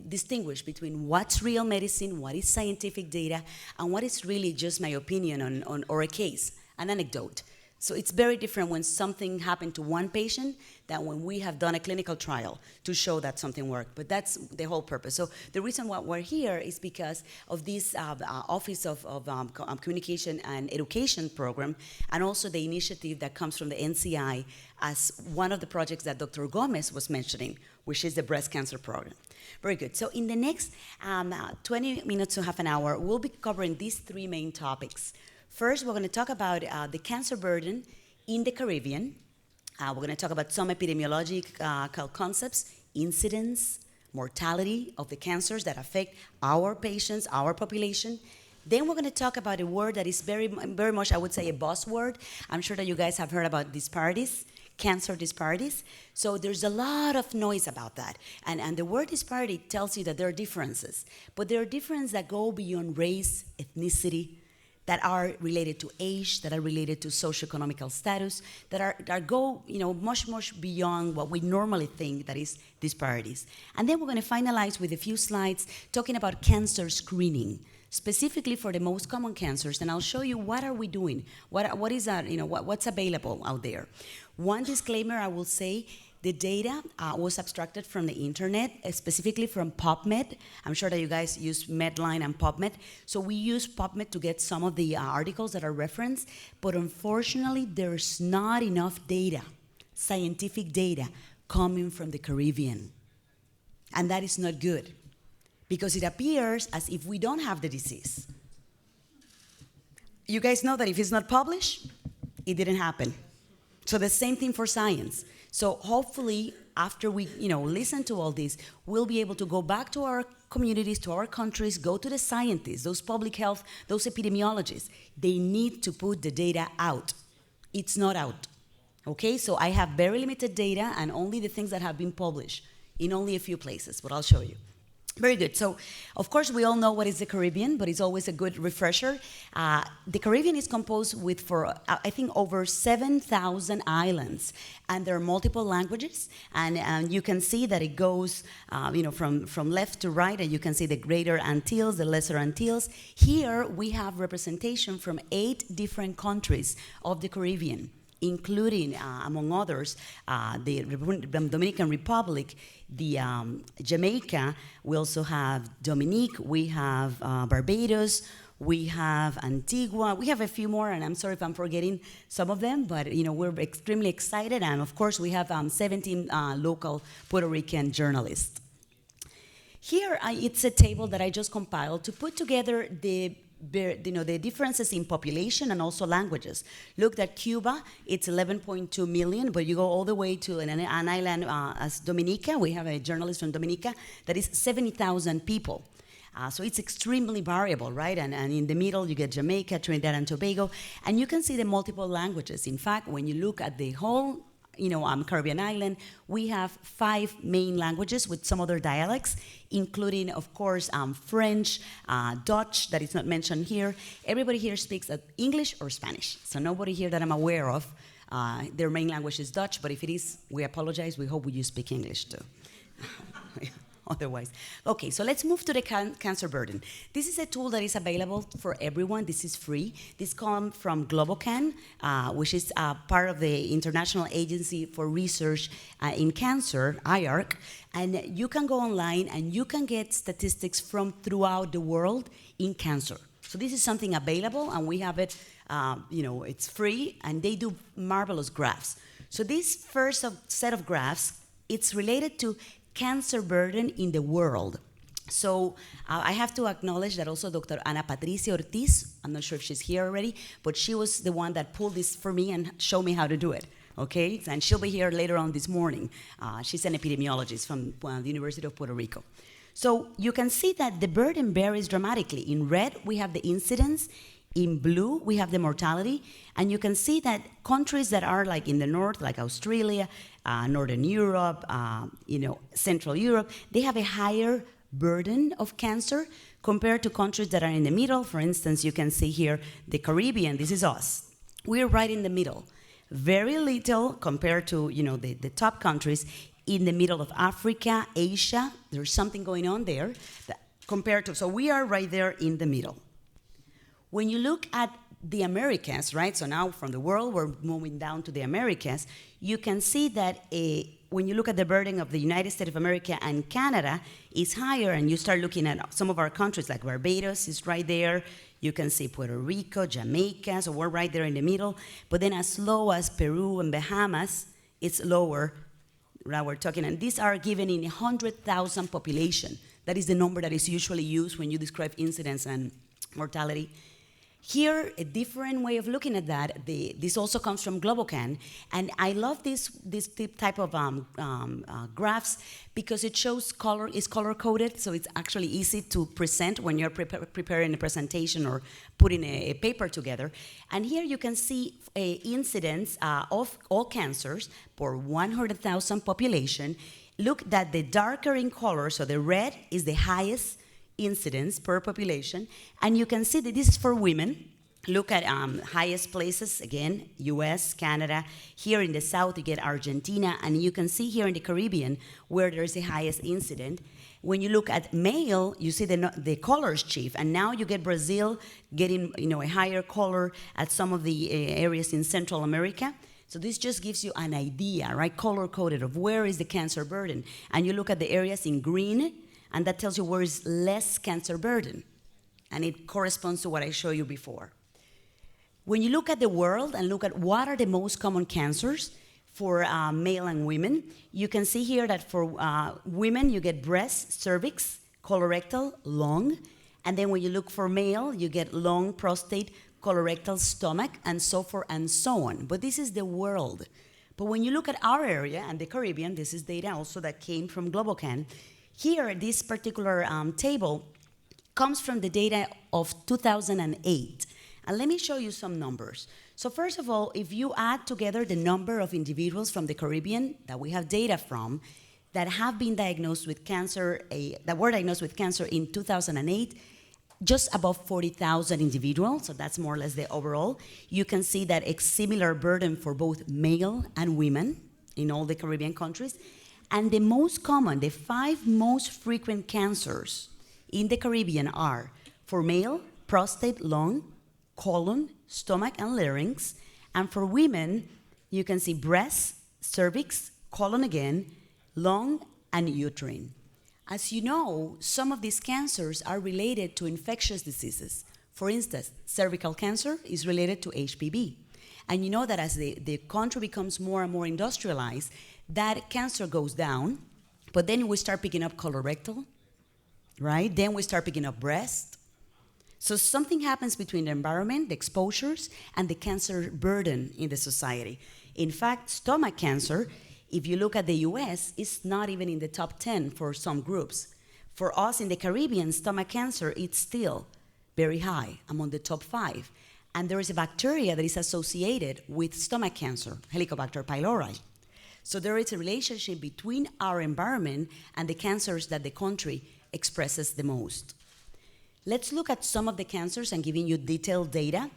distinguish between what's real medicine, what is scientific data, and what is really just my opinion on or a case, an anecdote. So it's very different when something happened to one patient than when we have done a clinical trial to show that something worked. But that's the whole purpose. So the reason why we're here is because of this Office of Communication and Education program, and also the initiative that comes from the NCI as one of the projects that Dr. Gómez was mentioning, which is the breast cancer program. Very good. So in the next 20 minutes to half an hour, we'll be covering these three main topics. First, we're going to talk about the cancer burden in the Caribbean. We're going to talk about some epidemiological concepps, incidence, mortality of the cancers that affect our patients, our population. Then we're going to talk about a word that is very, very much, I would say, a buzzword. I'm sure that you guys have heard about disparities, cancer disparities. So there's a lot of noise about that. And the word disparity tells you that there are differences. But there are differences that go beyond race, ethnicity, that are related to age, that are related to socioeconomical status, that go much, much beyond what we normally think that is disparities. And then we're going to finalize with a few slides talking about cancer screening, specifically for the most common cancers, and I'll show you what are we doing, what is that, what's available out there. One disclaimer I will say, the data was abstracted from the internet, specifically from PubMed. I'm sure that you guys use Medline and PubMed. So we use PubMed to get some of the articles that are referenced, but unfortunately, there's not enough data, scientific data, coming from the Caribbean. And that is not good, because it appears as if we don't have the disease. You guys know that if it's not published, it didn't happen. So the same thing for science. So hopefully, after we listen to all this, we'll be able to go back to our communities, to our countries, go to the scientists, those public health, those epidemiologists. They need to put the data out. It's not out. Okay, so I have very limited data and only the things that have been published in only a few places, but I'll show you. Very good. So, of course, we all know what is the Caribbean, but it's always a good refresher. The Caribbean is composed with, I think, over 7,000 islands, and there are multiple languages. And you can see that it goes, from left to right, and you can see the Greater Antilles, the Lesser Antilles. Here, we have representation from 8 different countries of the Caribbean, including, among others, the Dominican Republic, the Jamaica. We also have Dominique, we have Barbados, we have Antigua, we have a few more, and I'm sorry if I'm forgetting some of them, but we're extremely excited, and of course we have 17 local Puerto Rican journalists. Here, it's a table that I just compiled to put together the differences in population and also languages. Look at Cuba, it's 11.2 million, but you go all the way to an island as Dominica. We have a journalist from Dominica that is 70,000 people. So it's extremely variable, right? And in the middle, you get Jamaica, Trinidad and Tobago, and you can see the multiple languages. In fact, when you look at the whole Caribbean island, we have 5 main languages with some other dialects, including, of course, French, Dutch, that is not mentioned here. Everybody here speaks English or Spanish, so nobody here that I'm aware of, their main language is Dutch, but if it is, we apologize, we hope you speak English too. Otherwise. Okay, so let's move to the cancer burden. This is a tool that is available for everyone. This is free. This comes from GloboCan, which is part of the International Agency for Research in Cancer, IARC. And you can go online and you can get statistics from throughout the world in cancer. So this is something available, and we have it, it's free, and they do marvelous graphs. So this first set of graphs, it's related to cancer burden in the world. So I have to acknowledge that also Dr. Ana Patricia Ortiz, I'm not sure if she's here already, but she was the one that pulled this for me and showed me how to do it, okay? And she'll be here later on this morning. She's an epidemiologist from the University of Puerto Rico. So you can see that the burden varies dramatically. In red, we have the incidence. In blue, we have the mortality, and you can see that countries that are like in the north, like Australia, Northern Europe, Central Europe, they have a higher burden of cancer compared to countries that are in the middle. For instance, you can see here the Caribbean. This is us. We're right in the middle. Very little compared to the top countries in the middle of Africa, Asia. There's something going on there so we are right there in the middle. When you look at the Americas, right, so now from the world we're moving down to the Americas, you can see that when you look at the burden of the United States of America and Canada is higher, and you start looking at some of our countries like Barbados is right there. You can see Puerto Rico, Jamaica, so we're right there in the middle. But then as low as Peru and Bahamas, it's lower. Now we're talking, and these are given in 100,000 population. That is the number that is usually used when you describe incidence and mortality. Here, a different way of looking at that, this also comes from GloboCan, and I love this type of graphs because it shows it's color-coded, so it's actually easy to present when you're preparing a presentation or putting a paper together. And here you can see incidence of all cancers for 100,000 population. Look that the darker in color, so the red is the highest incidence per population, and you can see that this is for women. Look at highest places, again, US, Canada. Here in the south, you get Argentina, and you can see here in the Caribbean where there's the highest incident. When you look at male, you see the colors chief, and now you get Brazil getting a higher color at some of the areas in Central America. So this just gives you an idea, right, color-coded of where is the cancer burden. And you look at the areas in green, and that tells you where is less cancer burden. And it corresponds to what I showed you before. When you look at the world and look at what are the most common cancers for male and women, you can see here that for women, you get breast, cervix, colorectal, lung. And then when you look for male, you get lung, prostate, colorectal, stomach, and so forth and so on. But this is the world. But when you look at our area and the Caribbean, this is data also that came from GloboCan. Here, this particular table comes from the data of 2008. And let me show you some numbers. So first of all, if you add together the number of individuals from the Caribbean that we have data from that have been diagnosed with cancer, that were diagnosed with cancer in 2008, just above 40,000 individuals, so that's more or less the overall. You can see that a similar burden for both male and women in all the Caribbean countries. And the most common, the 5 most frequent cancers in the Caribbean are for male, prostate, lung, colon, stomach, and larynx. And for women, you can see breast, cervix, colon again, lung, and uterine. As you know, some of these cancers are related to infectious diseases. For instance, cervical cancer is related to HPV. And you know that as the country becomes more and more industrialized, that cancer goes down, but then we start picking up colorectal, right? Then we start picking up breast. So something happens between the environment, the exposures, and the cancer burden in the society. In fact, stomach cancer, if you look at the US, is not even in the top 10 for some groups. For us in the Caribbean, stomach cancer, it's still very high, among the top 5. And there is a bacteria that is associated with stomach cancer, Helicobacter pylori. So there is a relationship between our environment and the cancers that the country expresses the most. Let's look at some of the cancers and giving you detailed data.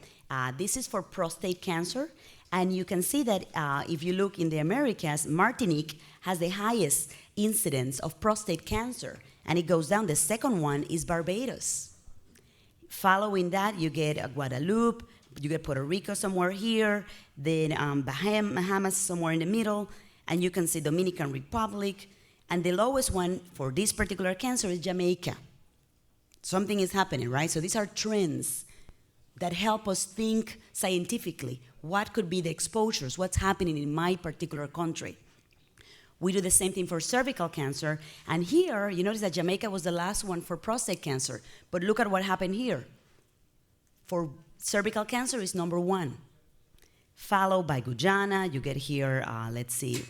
This is for prostate cancer. And you can see that if you look in the Americas, Martinique has the highest incidence of prostate cancer. And it goes down. The second one is Barbados. Following that, you get Guadeloupe, you get Puerto Rico somewhere here, then Bahamas somewhere in the middle, and you can see Dominican Republic. And the lowest one for this particular cancer is Jamaica. Something is happening, right? So these are trends that help us think scientifically. What could be the exposures? What's happening in my particular country? We do the same thing for cervical cancer. And here, you notice that Jamaica was the last one for prostate cancer. But look at what happened here. For cervical cancer is number 1. Followed by Guyana. You get here, let's see.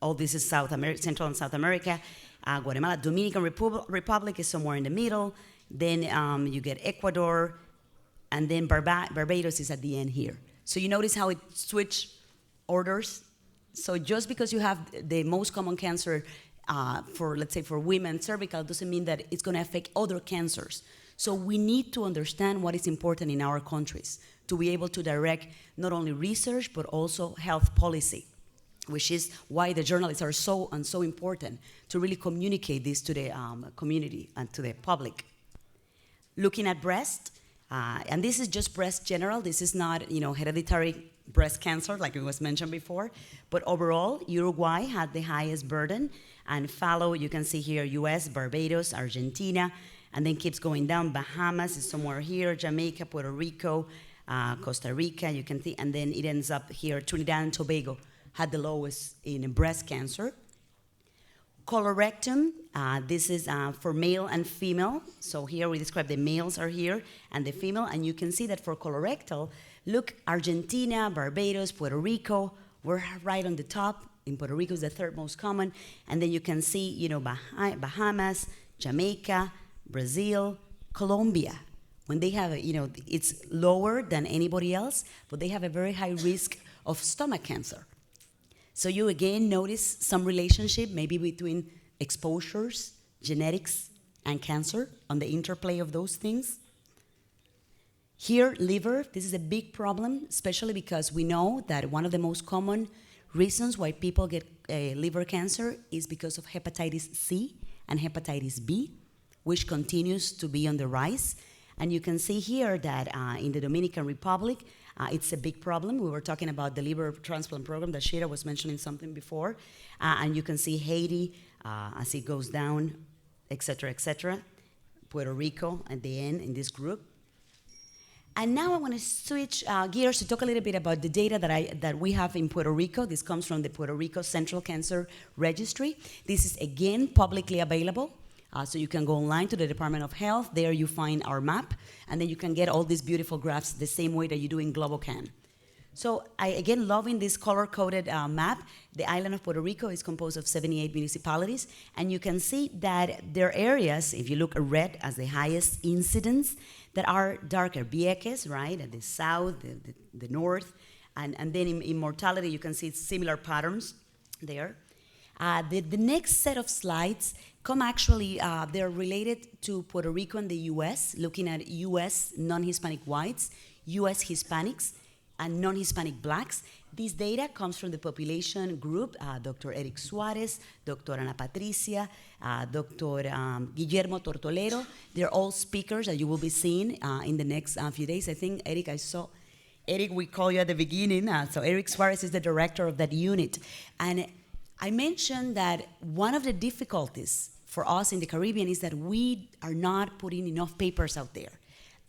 All this is South America, Central and South America. Guatemala, Dominican Republic is somewhere in the middle. Then you get Ecuador. and then Barbados is at the end here. So you notice how it switched orders? So just because you have the most common cancer for, let's say, for women, cervical, doesn't mean that it's going to affect other cancers. So we need to understand what is important in our countries to be able to direct not only research, but also health policy, which is why the journalists are so important to really communicate this to the community and to the public. Looking at breast, and this is just breast general. This is not, hereditary breast cancer like it was mentioned before, but overall, Uruguay had the highest burden, and follow, you can see here, US, Barbados, Argentina, and then keeps going down. Bahamas is somewhere here, Jamaica, Puerto Rico, Costa Rica, you can see, and then it ends up here. Trinidad and Tobago had the lowest in breast cancer. Colorectal, this is for male and female. So here we describe the males are here and the female, and you can see that for colorectal, look, Argentina, Barbados, Puerto Rico, we're right on the top. In Puerto Rico is the third most common, and then you can see, Bahamas, Jamaica, Brazil, Colombia. When they have, it's lower than anybody else, but they have a very high risk of stomach cancer. So you again notice some relationship maybe between exposures, genetics, and cancer on the interplay of those things. Here, liver, this is a big problem, especially because we know that one of the most common reasons why people get liver cancer is because of hepatitis C and hepatitis B, which continues to be on the rise. And you can see here that in the Dominican Republic, it's a big problem. We were talking about the liver transplant program. Dashira was mentioning something before. And you can see Haiti as it goes down, et cetera, Puerto Rico at the end in this group. And now I want to switch gears to talk a little bit about the data that we have in Puerto Rico. This comes from the Puerto Rico Central Cancer Registry. This is, again, publicly available. So you can go online to the Department of Health. There you find our map, and then you can get all these beautiful graphs the same way that you do in GloboCan. So I, again, loving this color-coded map. The island of Puerto Rico is composed of 78 municipalities, and you can see that there are areas, if you look at red as the highest incidence, that are darker. Vieques, right, at the south, the north, and then in mortality, you can see similar patterns there. The next set of slides come actually, they're related to Puerto Rico and the US, looking at US non-Hispanic whites, US Hispanics, and non-Hispanic blacks. This data comes from the population group, Dr. Eric Suarez, Dr. Ana Patricia, Dr. Guillermo Tortolero. They're all speakers that you will be seeing in the next few days. I think, Eric, Eric, we call you at the beginning. So Eric Suarez is the director of that unit. And I mentioned that one of the difficulties for us in the Caribbean is that we are not putting enough papers out there.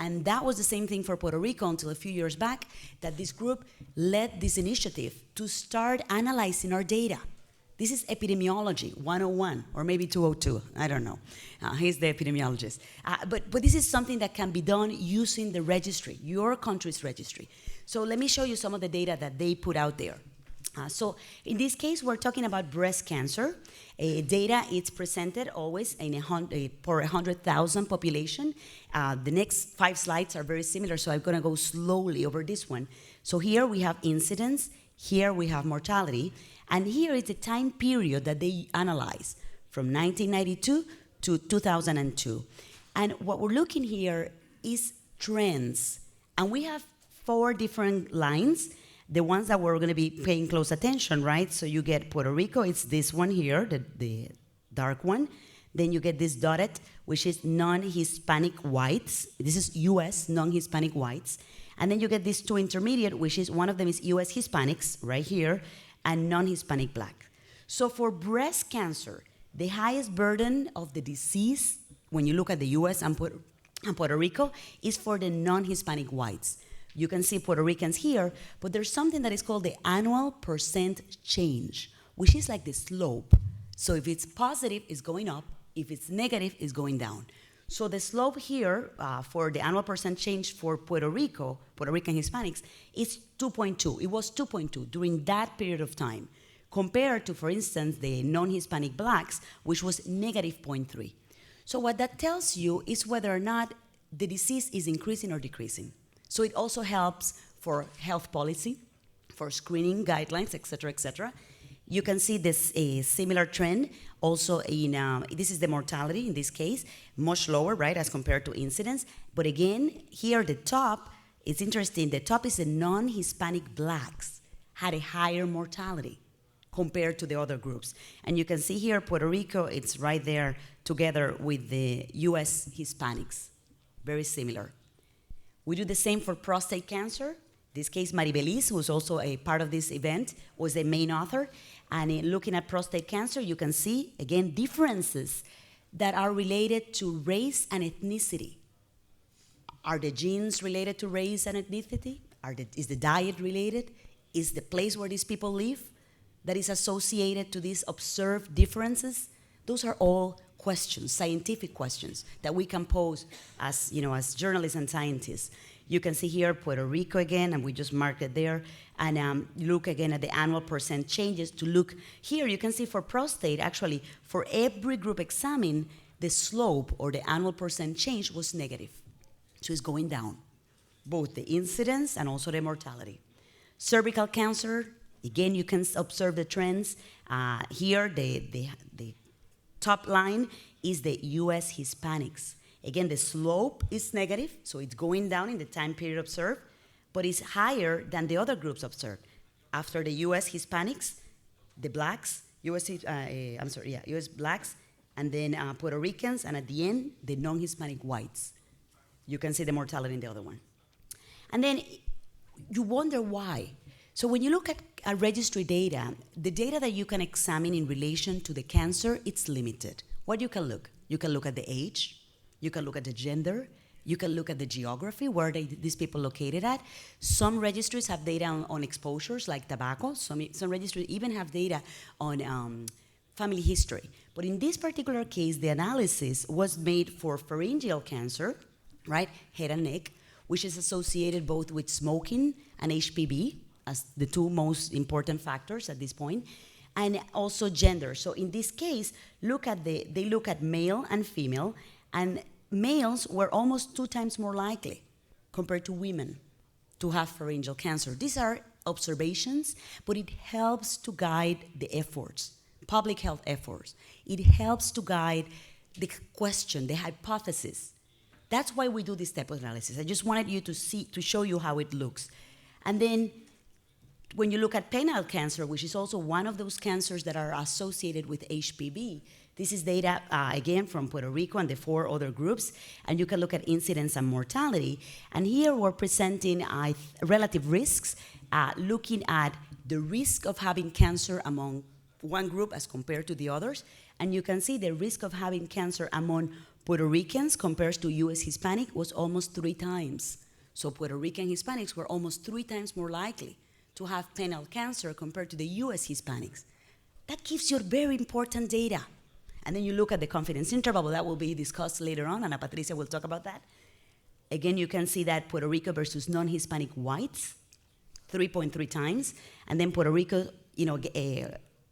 And that was the same thing for Puerto Rico until a few years back, that this group led this initiative to start analyzing our data. This is epidemiology 101, or maybe 202, I don't know. He's the epidemiologist. But this is something that can be done using the registry, your country's registry. So let me show you some of the data that they put out there. So in this case, we're talking about breast cancer. Data is presented always in for 100,000 population. The next 5 slides are very similar, so I'm going to go slowly over this one. So here we have incidence, here we have mortality, and here is the time period that they analyze, from 1992 to 2002. And what we're looking here is trends, and we have 4 different lines. The ones that we're going to be paying close attention, right? So you get Puerto Rico, it's this one here, the dark one. Then you get this dotted, which is non-Hispanic whites. This is US non-Hispanic whites. And then you get these 2 intermediate, which is one of them is US Hispanics, right here, and non-Hispanic black. So for breast cancer, the highest burden of the disease, when you look at the US and Puerto Rico, is for the non-Hispanic whites. You can see Puerto Ricans here, but there's something that is called the annual percent change, which is like the slope. So if it's positive, it's going up. If it's negative, it's going down. So the slope here for the annual percent change for Puerto Rican Hispanics, is 2.2. It was 2.2 during that period of time, compared to, for instance, the non-Hispanic blacks, which was negative 0.3. So what that tells you is whether or not the disease is increasing or decreasing. So it also helps for health policy, for screening guidelines, et cetera, et cetera. You can see this similar trend also in, this is the mortality in this case, much lower, right, as compared to incidence. But again, here the top, it's interesting, the top is the non-Hispanic blacks had a higher mortality compared to the other groups. And you can see here, Puerto Rico, it's right there together with the US Hispanics, very similar. We do the same for prostate cancer. This case, Maribelis, who's also a part of this event, was the main author. And in looking at prostate cancer, you can see, again, differences that are related to race and ethnicity. Are the genes related to race and ethnicity? Is the diet related? Is the place where these people live that is associated to these observed differences? Those are all questions, scientific questions that we can pose as, as journalists and scientists. You can see here Puerto Rico again, and we just marked it there. And look again at the annual percent changes to look. Here you can see for prostate, actually, for every group examined, the slope or the annual percent change was negative. So it's going down, both the incidence and also the mortality. Cervical cancer, again, you can observe the trends. Here, the top line is the US Hispanics. Again, the slope is negative, so it's going down in the time period observed, but it's higher than the other groups observed. After the US Hispanics, the blacks, US blacks, and then Puerto Ricans, and at the end, the non-Hispanic whites. You can see the mortality in the other one. And then you wonder why. So when you look at registry data, the data that you can examine in relation to the cancer, it's limited. What you can look? You can look at the age, you can look at the gender, you can look at the geography, where these people located at. Some registries have data on exposures, like tobacco. Some registries even have data on family history. But in this particular case, the analysis was made for pharyngeal cancer, right, head and neck, which is associated both with smoking and HPV as the two most important factors at this point, and also gender. So in this case, they look at male and female, and males were almost 2 times more likely compared to women to have pharyngeal cancer. These are observations, but it helps to guide the efforts, public health efforts. It helps to guide the question, the hypothesis. That's why we do this type of analysis. I just wanted you to show you how it looks. And then when you look at penile cancer, which is also one of those cancers that are associated with HPV, this is data, again, from Puerto Rico and the 4 other groups, and you can look at incidence and mortality. And here we're presenting relative risks, looking at the risk of having cancer among one group as compared to the others. And you can see the risk of having cancer among Puerto Ricans compared to US Hispanic was almost 3 times. So Puerto Rican Hispanics were almost 3 times more likely to have penile cancer compared to the US Hispanics. That gives you very important data. And then you look at the confidence interval, that will be discussed later on, and Ana Patricia will talk about that. Again, you can see that Puerto Rico versus non-Hispanic whites, 3.3 times, and then Puerto Rico,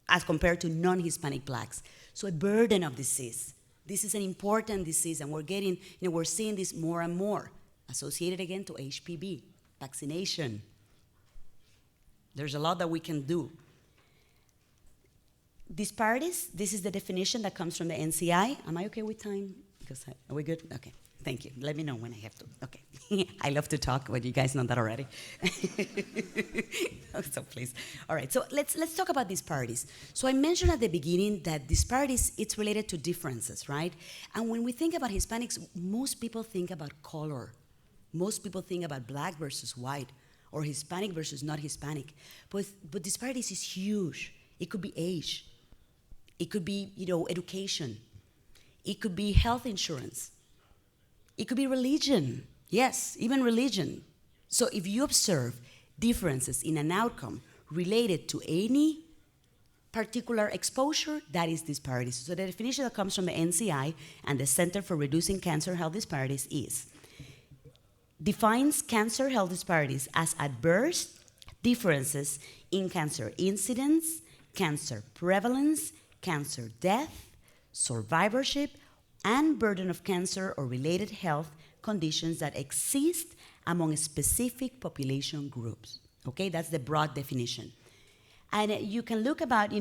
as compared to non-Hispanic blacks. So a burden of disease. This is an important disease, and we're seeing this more and more, associated again to HPV, vaccination. There's a lot that we can do. Disparities, this is the definition that comes from the NCI. Am I okay with time? Are we good? Okay, thank you. Let me know when I have to. Okay. I love to talk, but you guys know that already. So please. All right, so let's talk about disparities. So I mentioned at the beginning that disparities, it's related to differences, right? And when we think about Hispanics, most people think about color. Most people think about black versus white, or Hispanic versus not Hispanic. But disparities is huge. It could be age. It could be, education. It could be health insurance. It could be religion. Yes, even religion. So if you observe differences in an outcome related to any particular exposure, that is disparities. So the definition that comes from the NCI and the Center for Reducing Cancer Health Disparities defines cancer health disparities as adverse differences in cancer incidence, cancer prevalence, cancer death, survivorship, and burden of cancer or related health conditions that exist among specific population groups. Okay, that's the broad definition. And you can look about,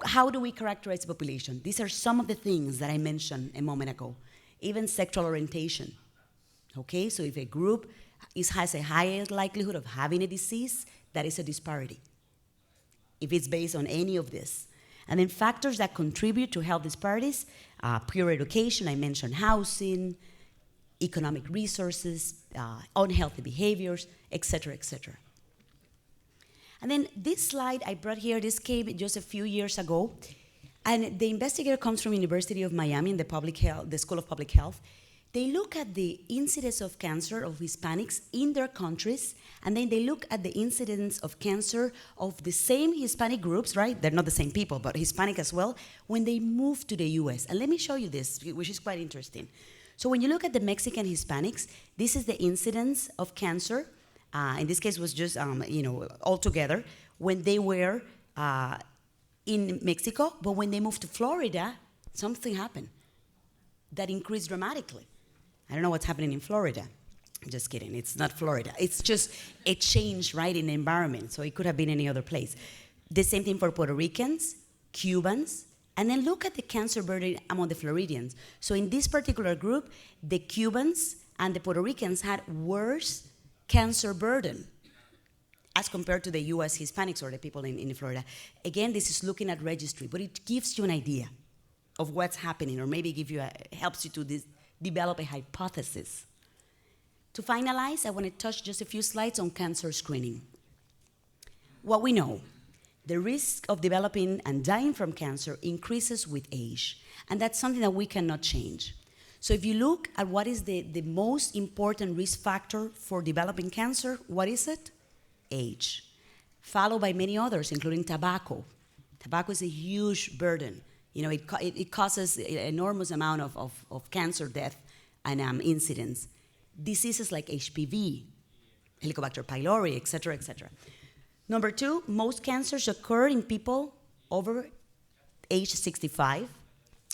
how do we characterize the population? These are some of the things that I mentioned a moment ago. Even sexual orientation. Okay, so if a group has a higher likelihood of having a disease, that is a disparity. If it's based on any of this. And then factors that contribute to health disparities, pure education, I mentioned housing, economic resources, unhealthy behaviors, et cetera, et cetera. And then this slide I brought here, this came just a few years ago, and the investigator comes from University of Miami in the School of Public Health. They look at the incidence of cancer of Hispanics in their countries, and then they look at the incidence of cancer of the same Hispanic groups, right? They're not the same people, but Hispanic as well, when they move to the US. And let me show you this, which is quite interesting. So when you look at the Mexican Hispanics, this is the incidence of cancer. In this case, was just, all together, when they were in Mexico, but when they moved to Florida, something happened that increased dramatically. I don't know what's happening in Florida. I'm just kidding, it's not Florida. It's just a change, right, in the environment, so it could have been any other place. The same thing for Puerto Ricans, Cubans, and then look at the cancer burden among the Floridians. So in this particular group, the Cubans and the Puerto Ricans had worse cancer burden as compared to the US Hispanics or the people in Florida. Again, this is looking at registry, but it gives you an idea of what's happening, or maybe helps you to develop a hypothesis. To finalize, I want to touch just a few slides on cancer screening. What we know, the risk of developing and dying from cancer increases with age, and that's something that we cannot change. So if you look at what is the most important risk factor for developing cancer, what is it? Age, followed by many others, including tobacco. Tobacco is a huge burden. It causes an enormous amount of cancer death and incidence. Diseases like HPV, Helicobacter pylori, et cetera, et cetera. Number two, most cancers occur in people over age 65.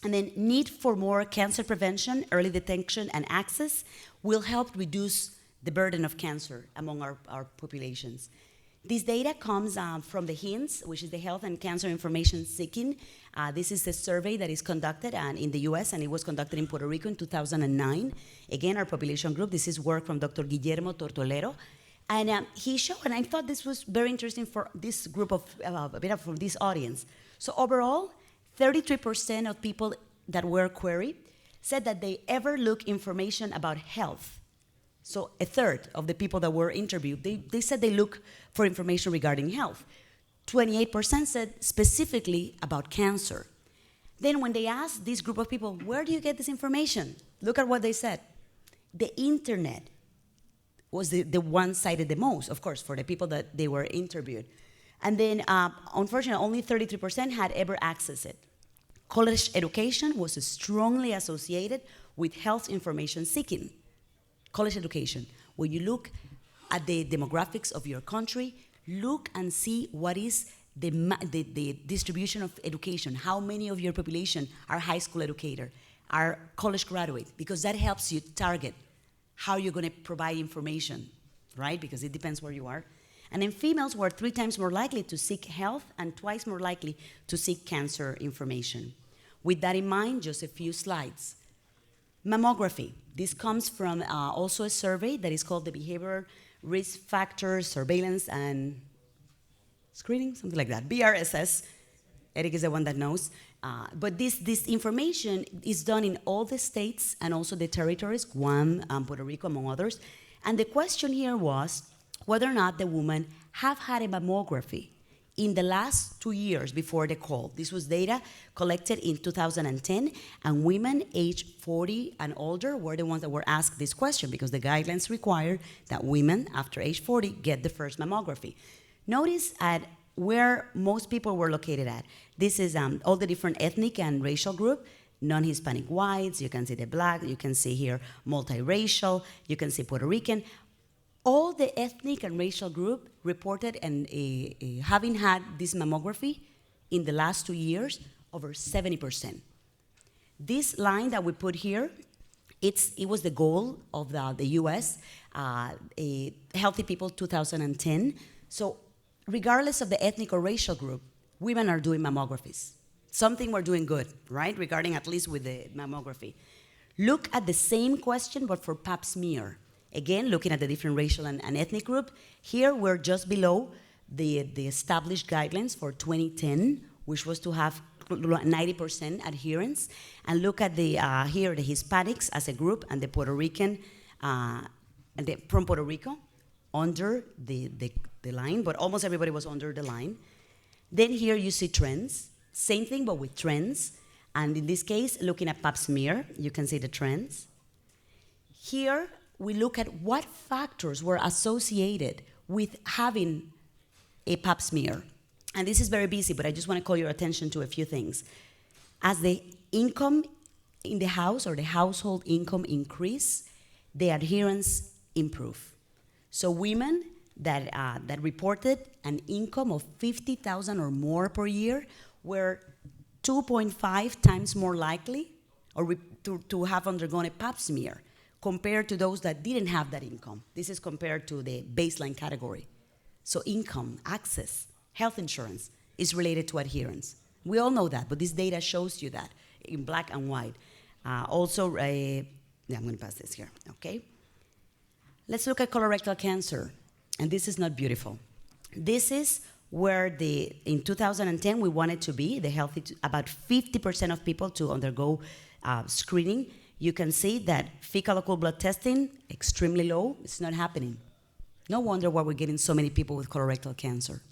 And then need for more cancer prevention, early detection, and access will help reduce the burden of cancer among our populations. This data comes from the HINTS, which is the Health and Cancer Information Seeking. This is a survey that is conducted in the US, and it was conducted in Puerto Rico in 2009. Again, our population group, this is work from Dr. Guillermo Tortolero. And he showed, and I thought this was very interesting for this group from this audience. So overall, 33% of people that were queried said that they ever look information about health. So a third of the people that were interviewed, they said they look for information regarding health. 28% said specifically about cancer. Then when they asked this group of people, where do you get this information? Look at what they said. The internet was the one cited the most, of course, for the people that they were interviewed. And then, unfortunately, only 33% had ever accessed it. College education was strongly associated with health information seeking. College education. When you look at the demographics of your country, look and see what is the distribution of education. How many of your population are high school educator, are college graduate, because that helps you target how you're going to provide information, right? Because it depends where you are. And then females were 3 times more likely to seek health and twice more likely to seek cancer information. With that in mind, just a few slides. Mammography. This comes from also a survey that is called the Behavioral Risk Factors Surveillance and Screening, something like that, BRSS. Eric is the one that knows. But this information is done in all the states and also the territories, Guam, Puerto Rico, among others. And the question here was whether or not the women have had a mammography in the last 2 years before the call. This was data collected in 2010, and women aged 40 and older were the ones that were asked this question because the guidelines require that women after age 40 get the first mammography. Notice at where most people were located at. This is all the different ethnic and racial group, non-Hispanic whites, you can see the black, you can see here multiracial, you can see Puerto Rican. All the ethnic and racial group reported having had this mammography in the last 2 years, over 70%. This line that we put here It was the goal of the U.S., Healthy People 2010. So regardless of the ethnic or racial group, women are doing mammographies. Something we're doing good, right, regarding at least with the mammography. Look at the same question, but for pap smear. Again, looking at the different racial and ethnic group. Here, we're just below the established guidelines for 2010, which was to have 90% adherence. And look at here, the Hispanics as a group, and the Puerto Rican, from Puerto Rico, under the line, but almost everybody was under the line. Then here you see trends. Same thing, but with trends. And in this case, looking at pap smear, you can see the trends. Here, we look at what factors were associated with having a pap smear. And this is very busy, but I just want to call your attention to a few things. As the income in the house or the household income increase, the adherence improve. So women that reported an income of $50,000 or more per year were 2.5 times more likely to have undergone a pap smear compared to those that didn't have that income. This is compared to the baseline category. So income, access, health insurance is related to adherence. We all know that, but this data shows you that in black and white. I'm going to pass this here, okay? Let's look at colorectal cancer, and this is not beautiful. This is where in 2010 we wanted to be, about 50% of people to undergo screening. You can see that fecal occult blood testing, extremely low, it's not happening. No wonder why we're getting so many people with colorectal cancer,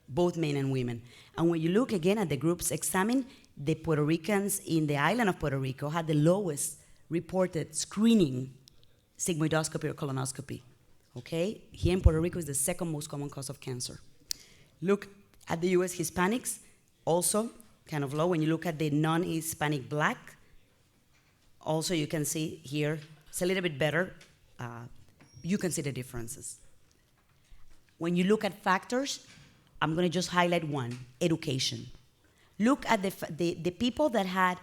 both men and women. And when you look again at the groups examined, the Puerto Ricans in the island of Puerto Rico had the lowest reported screening sigmoidoscopy or colonoscopy, okay? Here in Puerto Rico is the second most common cause of cancer. Look at the US Hispanics, also kind of low. When you look at the non-Hispanic black, also you can see here, it's a little bit better. You can see the differences. When you look at factors, I'm gonna just highlight one, education. Look at the people that had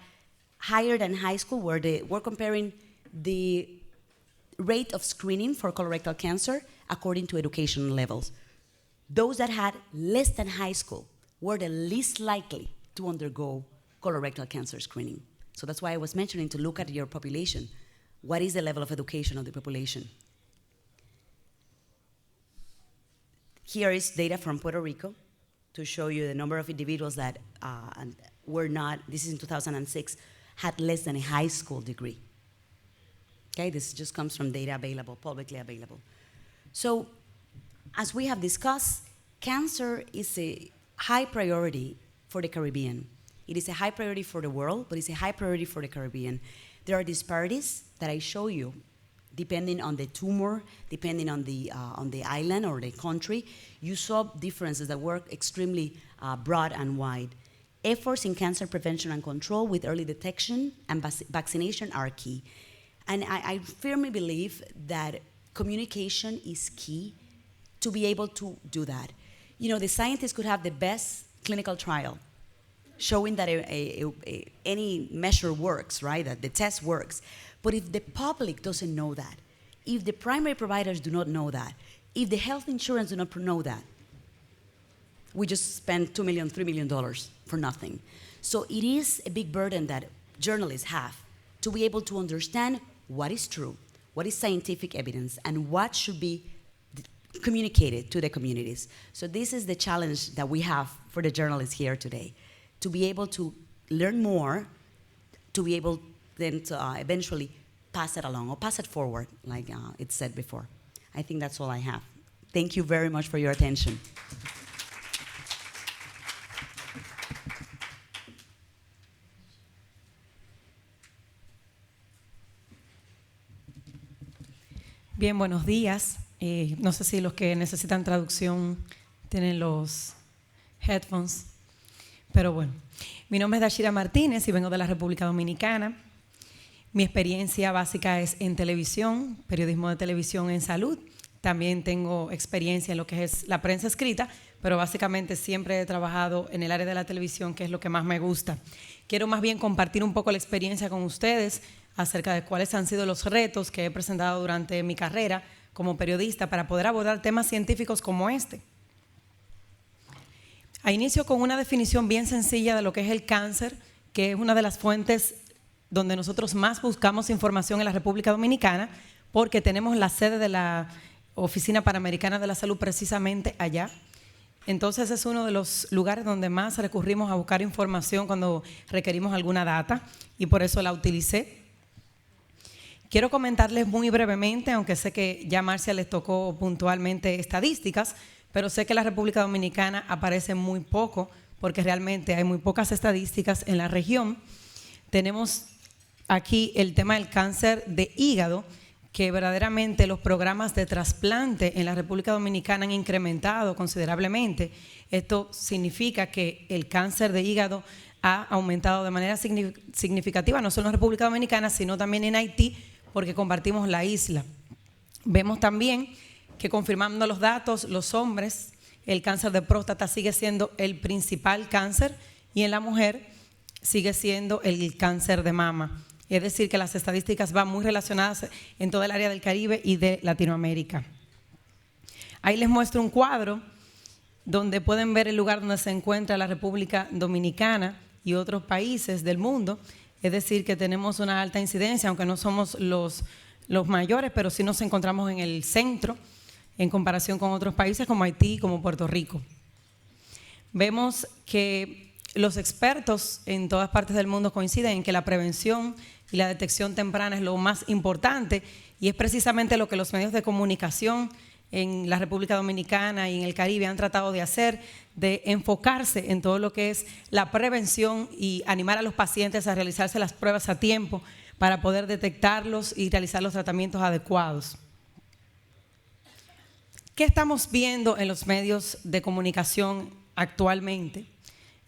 higher than high school, where we're comparing the rate of screening for colorectal cancer according to education levels. Those that had less than high school were the least likely to undergo colorectal cancer screening. So that's why I was mentioning to look at your population. What is the level of education of the population? Here is data from Puerto Rico to show you the number of individuals that were not, this is in 2006, had less than a high school degree. Okay, this just comes from data available, publicly available. So, as we have discussed, cancer is a high priority for the Caribbean. It is a high priority for the world, but it's a high priority for the Caribbean. There are disparities that I show you, depending on the tumor, depending on the island or the country. You saw differences that were extremely broad and wide. Efforts in cancer prevention and control with early detection and vaccination are key. And I firmly believe that communication is key to be able to do that. You know, the scientists could have the best clinical trial showing that any measure works, right, that the test works. But if the public doesn't know that, if the primary providers do not know that, if the health insurance do not know that, we just spend $2 million, $3 million for nothing. So it is a big burden that journalists have to be able to understand what is true, what is scientific evidence, and what should be communicated to the communities. So this is the challenge that we have for the journalists here today, to be able to learn more, to be able then to eventually pass it along or pass it forward, like it said before. I think that's all I have. Thank you very much for your attention. Bien, buenos días. No sé si los que necesitan traducción tienen los headphones, pero bueno. Mi nombre es Dashira Martínez y vengo de la República Dominicana. Mi experiencia básica es en televisión, periodismo de televisión en salud. También tengo experiencia en lo que es la prensa escrita, pero básicamente siempre he trabajado en el área de la televisión, que es lo que más me gusta. Quiero más bien compartir un poco la experiencia con ustedes, acerca de cuáles han sido los retos que he presentado durante mi carrera como periodista para poder abordar temas científicos como este. Inicio con una definición bien sencilla de lo que es el cáncer, que es una de las fuentes donde nosotros más buscamos información en la República Dominicana, porque tenemos la sede de la Oficina Panamericana de la Salud precisamente allá. Entonces es uno de los lugares donde más recurrimos a buscar información cuando requerimos alguna data, y por eso la utilicé. Quiero comentarles muy brevemente, aunque sé que ya Marcia les tocó puntualmente estadísticas, pero sé que la República Dominicana aparece muy poco, porque realmente hay muy pocas estadísticas en la región. Tenemos aquí el tema del cáncer de hígado, que verdaderamente los programas de trasplante en la República Dominicana han incrementado considerablemente. Esto significa que el cáncer de hígado ha aumentado de manera significativa, no solo en la República Dominicana, sino también en Haití, porque compartimos la isla. Vemos también que, confirmando los datos, los hombres, el cáncer de próstata sigue siendo el principal cáncer, y en la mujer sigue siendo el cáncer de mama. Es decir, que las estadísticas van muy relacionadas en todo el área del Caribe y de Latinoamérica. Ahí les muestro un cuadro donde pueden ver el lugar donde se encuentra la República Dominicana y otros países del mundo. Es decir, que tenemos una alta incidencia, aunque no somos los mayores, pero sí nos encontramos en el centro en comparación con otros países como Haití y como Puerto Rico. Vemos que los expertos en todas partes del mundo coinciden en que la prevención y la detección temprana es lo más importante, y es precisamente lo que los medios de comunicación en la República Dominicana y en el Caribe han tratado de hacer, de enfocarse en todo lo que es la prevención y animar a los pacientes a realizarse las pruebas a tiempo para poder detectarlos y realizar los tratamientos adecuados. ¿Qué estamos viendo en los medios de comunicación actualmente?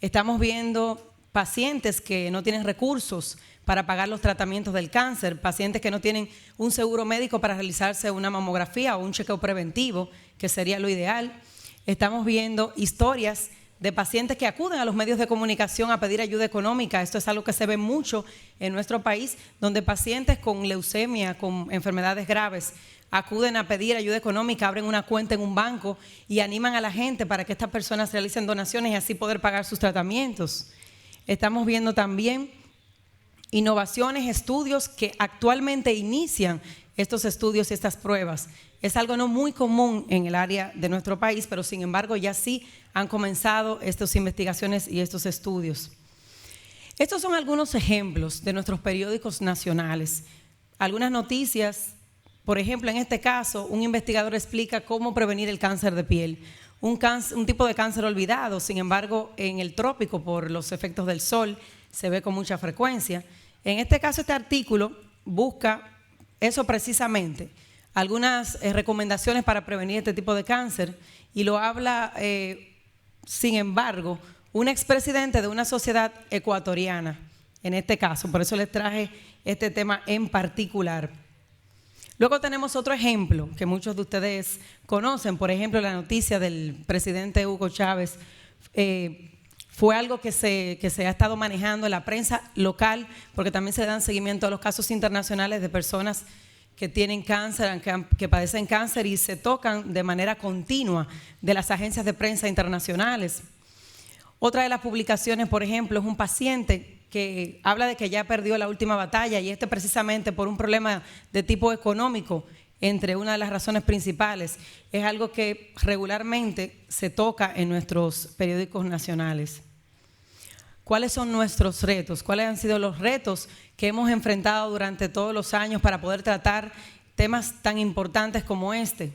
Estamos viendo pacientes que no tienen recursos para pagar los tratamientos del cáncer, pacientes que no tienen un seguro médico para realizarse una mamografía o un chequeo preventivo, que sería lo ideal. Estamos viendo historias de pacientes que acuden a los medios de comunicación a pedir ayuda económica. Esto es algo que se ve mucho en nuestro país, donde pacientes con leucemia, con enfermedades graves, acuden a pedir ayuda económica, abren una cuenta en un banco y animan a la gente para que estas personas realicen donaciones y así poder pagar sus tratamientos. Estamos viendo también innovaciones, estudios que actualmente inician estos estudios y estas pruebas. Es algo no muy común en el área de nuestro país, pero sin embargo ya sí han comenzado estas investigaciones y estos estudios. Estos son algunos ejemplos de nuestros periódicos nacionales. Algunas noticias. Por ejemplo, en este caso, un investigador explica cómo prevenir el cáncer de piel, un tipo de cáncer olvidado. Sin embargo, en el trópico, por los efectos del sol, se ve con mucha frecuencia. En este caso, este artículo busca eso precisamente, algunas recomendaciones para prevenir este tipo de cáncer, y lo habla, sin embargo, un expresidente de una sociedad ecuatoriana, en este caso. Por eso les traje este tema en particular. Luego tenemos otro ejemplo que muchos de ustedes conocen, por ejemplo, la noticia del presidente Hugo Chávez. Fue algo que se ha estado manejando en la prensa local, porque también se dan seguimiento a los casos internacionales de personas que tienen cáncer, que padecen cáncer, y se tocan de manera continua de las agencias de prensa internacionales. Otra de las publicaciones, por ejemplo, es un paciente que habla de que ya perdió la última batalla, y precisamente por un problema de tipo económico, entre una de las razones principales. Es algo que regularmente se toca en nuestros periódicos nacionales. ¿Cuáles son nuestros retos? ¿Cuáles han sido los retos que hemos enfrentado durante todos los años para poder tratar temas tan importantes como este?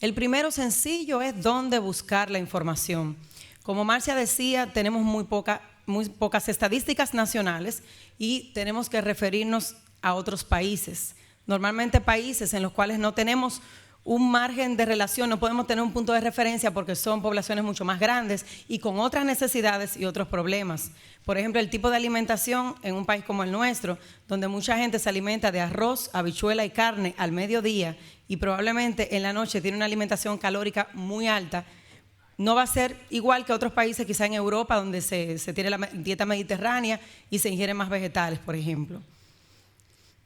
El primero, sencillo, es dónde buscar la información. Como Marcia decía, tenemos muy pocas estadísticas nacionales y tenemos que referirnos a otros países. Normalmente países en los cuales no tenemos un margen de relación, no podemos tener un punto de referencia porque son poblaciones mucho más grandes y con otras necesidades y otros problemas. Por ejemplo, el tipo de alimentación en un país como el nuestro, donde mucha gente se alimenta de arroz, habichuela y carne al mediodía y probablemente en la noche tiene una alimentación calórica muy alta, no va a ser igual que otros países, quizá en Europa, donde se tiene la dieta mediterránea y se ingieren más vegetales, por ejemplo.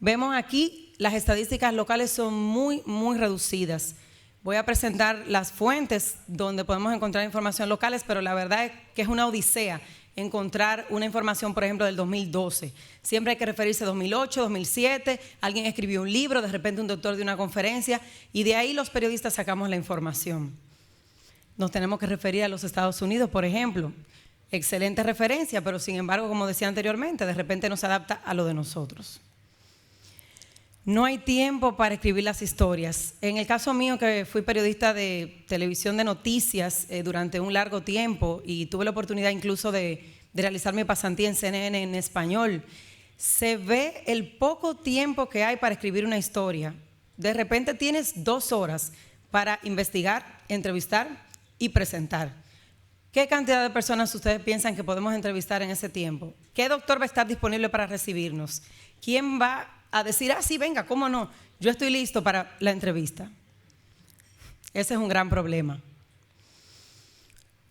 Vemos aquí, las estadísticas locales son muy, muy reducidas. Voy a presentar las fuentes donde podemos encontrar información locales, pero la verdad es que es una odisea encontrar una información, por ejemplo, del 2012. Siempre hay que referirse a 2008, 2007, alguien escribió un libro, de repente un doctor dio una conferencia, y de ahí los periodistas sacamos la información. Nos tenemos que referir a los Estados Unidos, por ejemplo. Excelente referencia, pero sin embargo, como decía anteriormente, de repente no se adapta a lo de nosotros. No hay tiempo para escribir las historias. En el caso mío, que fui periodista de televisión de noticias durante un largo tiempo y tuve la oportunidad incluso de realizar mi pasantía en CNN en español, se ve el poco tiempo que hay para escribir una historia. De repente tienes 2 horas para investigar, entrevistar y presentar. ¿Qué cantidad de personas ustedes piensan que podemos entrevistar en ese tiempo? ¿Qué doctor va a estar disponible para recibirnos? ¿Quién va a decir, sí, venga, cómo no, yo estoy listo para la entrevista? Ese es un gran problema.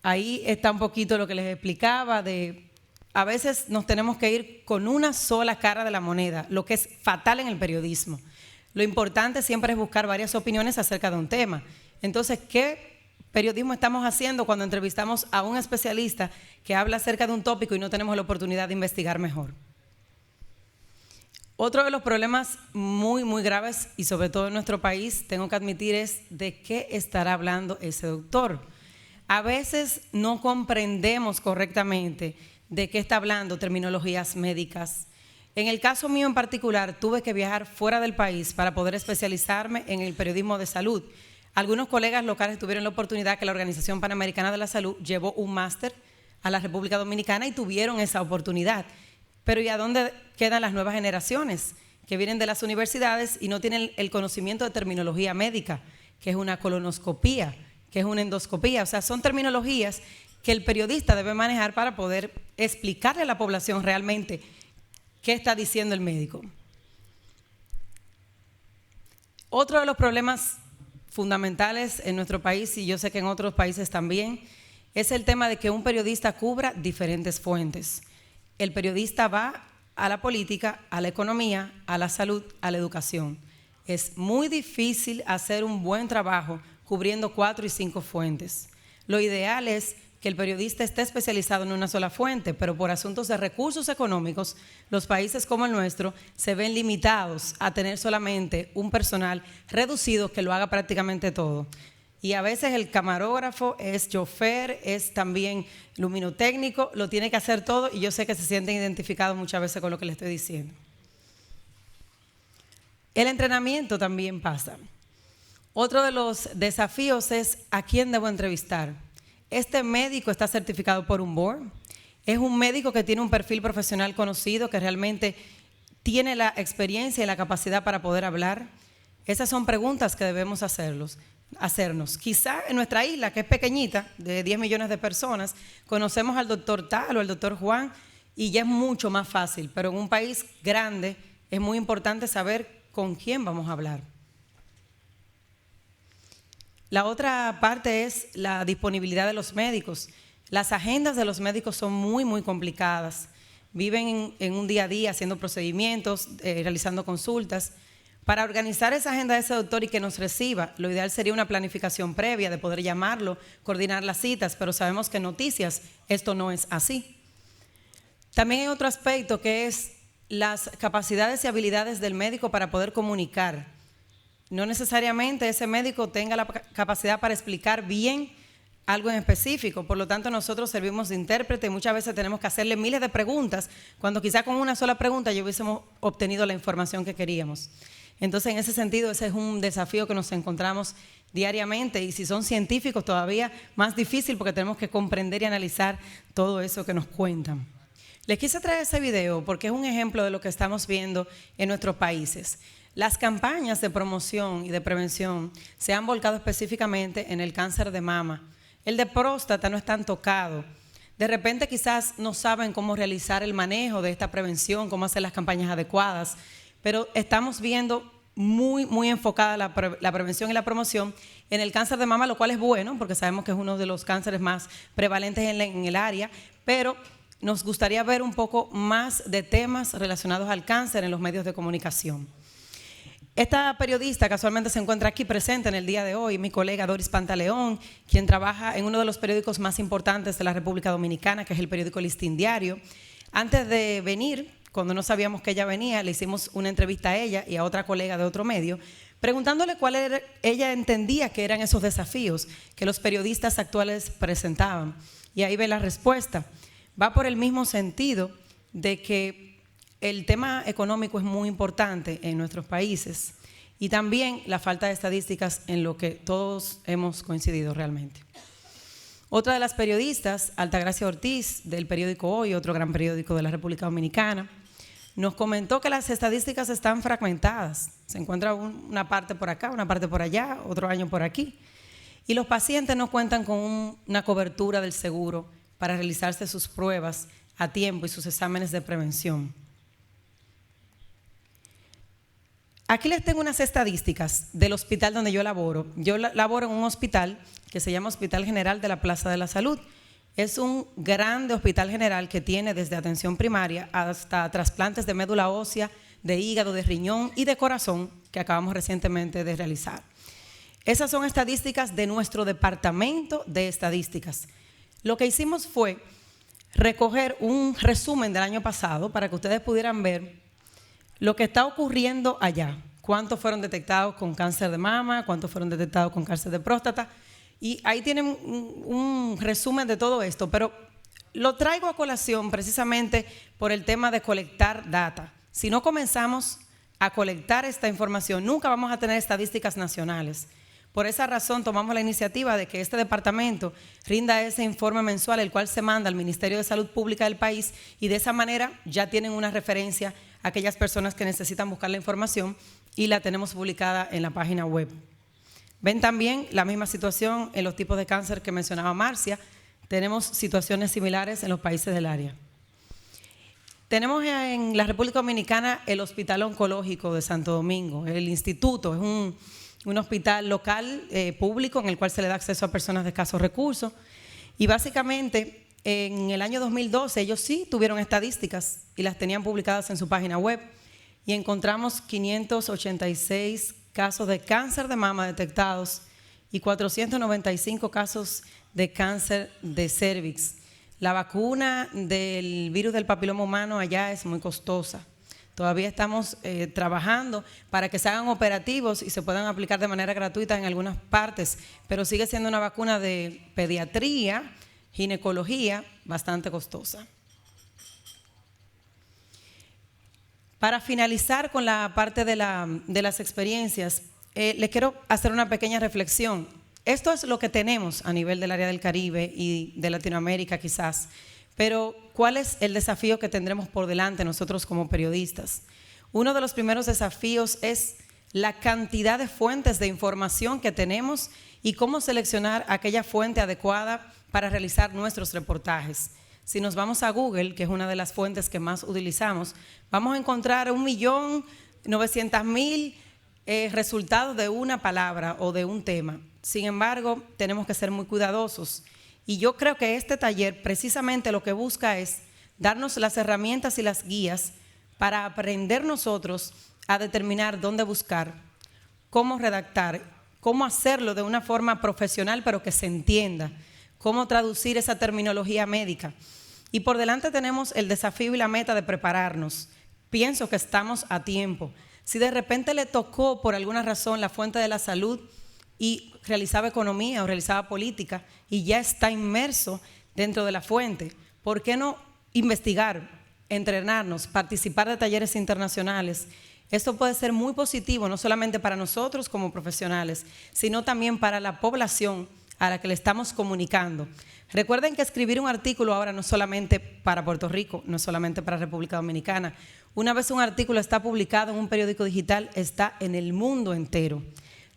Ahí está un poquito lo que les explicaba de, a veces nos tenemos que ir con una sola cara de la moneda, lo que es fatal en el periodismo. Lo importante siempre es buscar varias opiniones acerca de un tema. Entonces, ¿qué periodismo estamos haciendo cuando entrevistamos a un especialista que habla acerca de un tópico y no tenemos la oportunidad de investigar mejor? Otro de los problemas muy, muy graves, y sobre todo en nuestro país, tengo que admitir, es de qué estará hablando ese doctor. A veces no comprendemos correctamente de qué está hablando, terminologías médicas. En el caso mío en particular, tuve que viajar fuera del país para poder especializarme en el periodismo de salud. Algunos colegas locales tuvieron la oportunidad que la Organización Panamericana de la Salud llevó un máster a la República Dominicana y tuvieron esa oportunidad. Pero ¿y a dónde quedan las nuevas generaciones que vienen de las universidades y no tienen el conocimiento de terminología médica, que es una colonoscopía, que es una endoscopía? O sea, son terminologías que el periodista debe manejar para poder explicarle a la población realmente qué está diciendo el médico. Otro de los problemas fundamentales en nuestro país, y yo sé que en otros países también, es el tema de que un periodista cubra diferentes fuentes. El periodista va a la política, a la economía, a la salud, a la educación. Es muy difícil hacer un buen trabajo cubriendo 4 y 5 fuentes. Lo ideal es que el periodista esté especializado en una sola fuente, pero por asuntos de recursos económicos, los países como el nuestro se ven limitados a tener solamente un personal reducido que lo haga prácticamente todo. Y a veces el camarógrafo es chofer, es también luminotécnico, lo tiene que hacer todo, y yo sé que se sienten identificados muchas veces con lo que les estoy diciendo. El entrenamiento también pasa. Otro de los desafíos es ¿a quién debo entrevistar? Este médico está certificado por un board, es un médico que tiene un perfil profesional conocido, que realmente tiene la experiencia y la capacidad para poder hablar. Esas son preguntas que debemos hacernos. Quizá en nuestra isla, que es pequeñita, de 10 millones de personas, conocemos al doctor tal o al doctor Juan y ya es mucho más fácil, pero en un país grande es muy importante saber con quién vamos a hablar. La otra parte es la disponibilidad de los médicos. Las agendas de los médicos son muy, muy complicadas. Viven en un día a día haciendo procedimientos, realizando consultas. Para organizar esa agenda de ese doctor y que nos reciba, lo ideal sería una planificación previa de poder llamarlo, coordinar las citas, pero sabemos que en noticias esto no es así. También hay otro aspecto que es las capacidades y habilidades del médico para poder comunicar. No necesariamente ese médico tenga la capacidad para explicar bien algo en específico, por lo tanto nosotros servimos de intérprete y muchas veces tenemos que hacerle miles de preguntas, cuando quizá con una sola pregunta ya hubiésemos obtenido la información que queríamos. Entonces, en ese sentido, ese es un desafío que nos encontramos diariamente, y si son científicos todavía más difícil porque tenemos que comprender y analizar todo eso que nos cuentan. Les quise traer ese video porque es un ejemplo de lo que estamos viendo en nuestros países. Las campañas de promoción y de prevención se han volcado específicamente en el cáncer de mama. El de próstata no es tan tocado. De repente quizás no saben cómo realizar el manejo de esta prevención, cómo hacer las campañas adecuadas, pero estamos viendo muy enfocada la prevención y la promoción en el cáncer de mama, lo cual es bueno porque sabemos que es uno de los cánceres más prevalentes en el área, pero nos gustaría ver un poco más de temas relacionados al cáncer en los medios de comunicación. Esta periodista casualmente se encuentra aquí presente en el día de hoy, mi colega Doris Pantaleón, quien trabaja en uno de los periódicos más importantes de la República Dominicana, que es el periódico Listín Diario. Antes de venir, cuando no sabíamos que ella venía, le hicimos una entrevista a ella y a otra colega de otro medio, preguntándole cuál era, ella entendía que eran esos desafíos que los periodistas actuales presentaban. Y ahí ve la respuesta. Va por el mismo sentido de que el tema económico es muy importante en nuestros países y también la falta de estadísticas en lo que todos hemos coincidido realmente. Otra de las periodistas, Altagracia Ortiz, del periódico Hoy, otro gran periódico de la República Dominicana, nos comentó que las estadísticas están fragmentadas. Se encuentra una parte por acá, una parte por allá, otro año por aquí. Y los pacientes no cuentan con una cobertura del seguro para realizarse sus pruebas a tiempo y sus exámenes de prevención. Aquí les tengo unas estadísticas del hospital donde yo laboro. Yo laboro en un hospital que se llama Hospital General de la Plaza de la Salud. Es un grande hospital general que tiene desde atención primaria hasta trasplantes de médula ósea, de hígado, de riñón y de corazón que acabamos recientemente de realizar. Esas son estadísticas de nuestro departamento de estadísticas. Lo que hicimos fue recoger un resumen del año pasado para que ustedes pudieran ver lo que está ocurriendo allá. Cuántos fueron detectados con cáncer de mama, cuántos fueron detectados con cáncer de próstata. Y ahí tienen un resumen de todo esto, pero lo traigo a colación precisamente por el tema de colectar data. Si no comenzamos a colectar esta información, nunca vamos a tener estadísticas nacionales. Por esa razón tomamos la iniciativa de que este departamento rinda ese informe mensual, el cual se manda al Ministerio de Salud Pública del país, y de esa manera ya tienen una referencia a aquellas personas que necesitan buscar la información y la tenemos publicada en la página web. Ven también la misma situación en los tipos de cáncer que mencionaba Marcia. Tenemos situaciones similares en los países del área. Tenemos en la República Dominicana el Hospital Oncológico de Santo Domingo, el instituto, es un hospital local público en el cual se le da acceso a personas de escasos recursos. Y básicamente en el año 2012 ellos sí tuvieron estadísticas y las tenían publicadas en su página web y encontramos 586 casos de cáncer de mama detectados y 495 casos de cáncer de cervix. La vacuna del virus del papiloma humano allá es muy costosa. Todavía estamos trabajando para que se hagan operativos y se puedan aplicar de manera gratuita en algunas partes, pero sigue siendo una vacuna de pediatría, ginecología, bastante costosa. Para finalizar con la parte de las experiencias, les quiero hacer una pequeña reflexión. Esto es lo que tenemos a nivel del área del Caribe y de Latinoamérica quizás, pero ¿cuál es el desafío que tendremos por delante nosotros como periodistas? Uno de los primeros desafíos es la cantidad de fuentes de información que tenemos y cómo seleccionar aquella fuente adecuada para realizar nuestros reportajes. Si nos vamos a Google, que es una de las fuentes que más utilizamos, vamos a encontrar 1.900.000 resultados de una palabra o de un tema. Sin embargo, tenemos que ser muy cuidadosos. Y yo creo que este taller precisamente lo que busca es darnos las herramientas y las guías para aprender nosotros a determinar dónde buscar, cómo redactar, cómo hacerlo de una forma profesional pero que se entienda, cómo traducir esa terminología médica. Y por delante tenemos el desafío y la meta de prepararnos. Pienso que estamos a tiempo. Si de repente le tocó por alguna razón la fuente de la salud y realizaba economía o realizaba política y ya está inmerso dentro de la fuente, ¿por qué no investigar, entrenarnos, participar de talleres internacionales? Esto puede ser muy positivo, no solamente para nosotros como profesionales, sino también para la población a la que le estamos comunicando. Recuerden que escribir un artículo ahora no es solamente para Puerto Rico, no es solamente para República Dominicana. Una vez un artículo está publicado en un periódico digital, está en el mundo entero.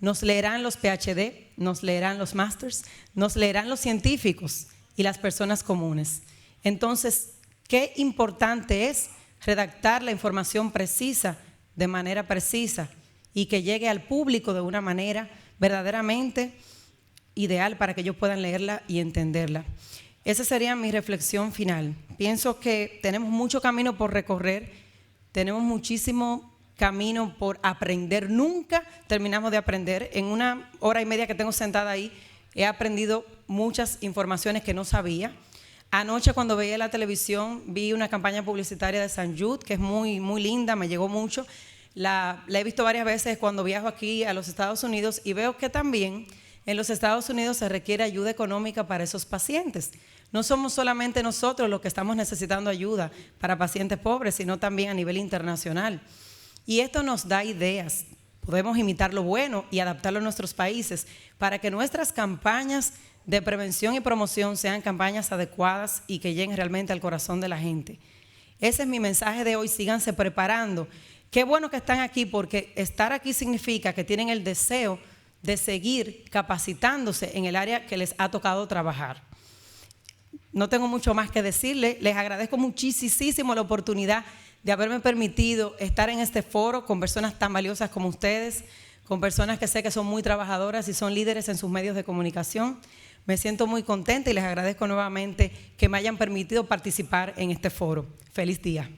Nos leerán los Ph.D., nos leerán los Masters, nos leerán los científicos y las personas comunes. Entonces, qué importante es redactar la información precisa, de manera precisa, y que llegue al público de una manera verdaderamente ideal para que ellos puedan leerla y entenderla. Esa sería mi reflexión final. Pienso que tenemos mucho camino por recorrer, tenemos muchísimo camino por aprender. Nunca terminamos de aprender. En 1 hora y media que tengo sentada ahí, he aprendido muchas informaciones que no sabía. Anoche cuando veía la televisión vi una campaña publicitaria de St. Jude, que es muy, muy linda, me llegó mucho. La he visto varias veces cuando viajo aquí a los Estados Unidos y veo que también en los Estados Unidos se requiere ayuda económica para esos pacientes. No somos solamente nosotros los que estamos necesitando ayuda para pacientes pobres, sino también a nivel internacional. Y esto nos da ideas. Podemos imitar lo bueno y adaptarlo a nuestros países para que nuestras campañas de prevención y promoción sean campañas adecuadas y que lleguen realmente al corazón de la gente. Ese es mi mensaje de hoy. Síganse preparando. Qué bueno que están aquí, porque estar aquí significa que tienen el deseo de seguir capacitándose en el área que les ha tocado trabajar. No tengo mucho más que decirles. Les agradezco muchísimo la oportunidad de haberme permitido estar en este foro con personas tan valiosas como ustedes, con personas que sé que son muy trabajadoras y son líderes en sus medios de comunicación. Me siento muy contenta y les agradezco nuevamente que me hayan permitido participar en este foro. Feliz día.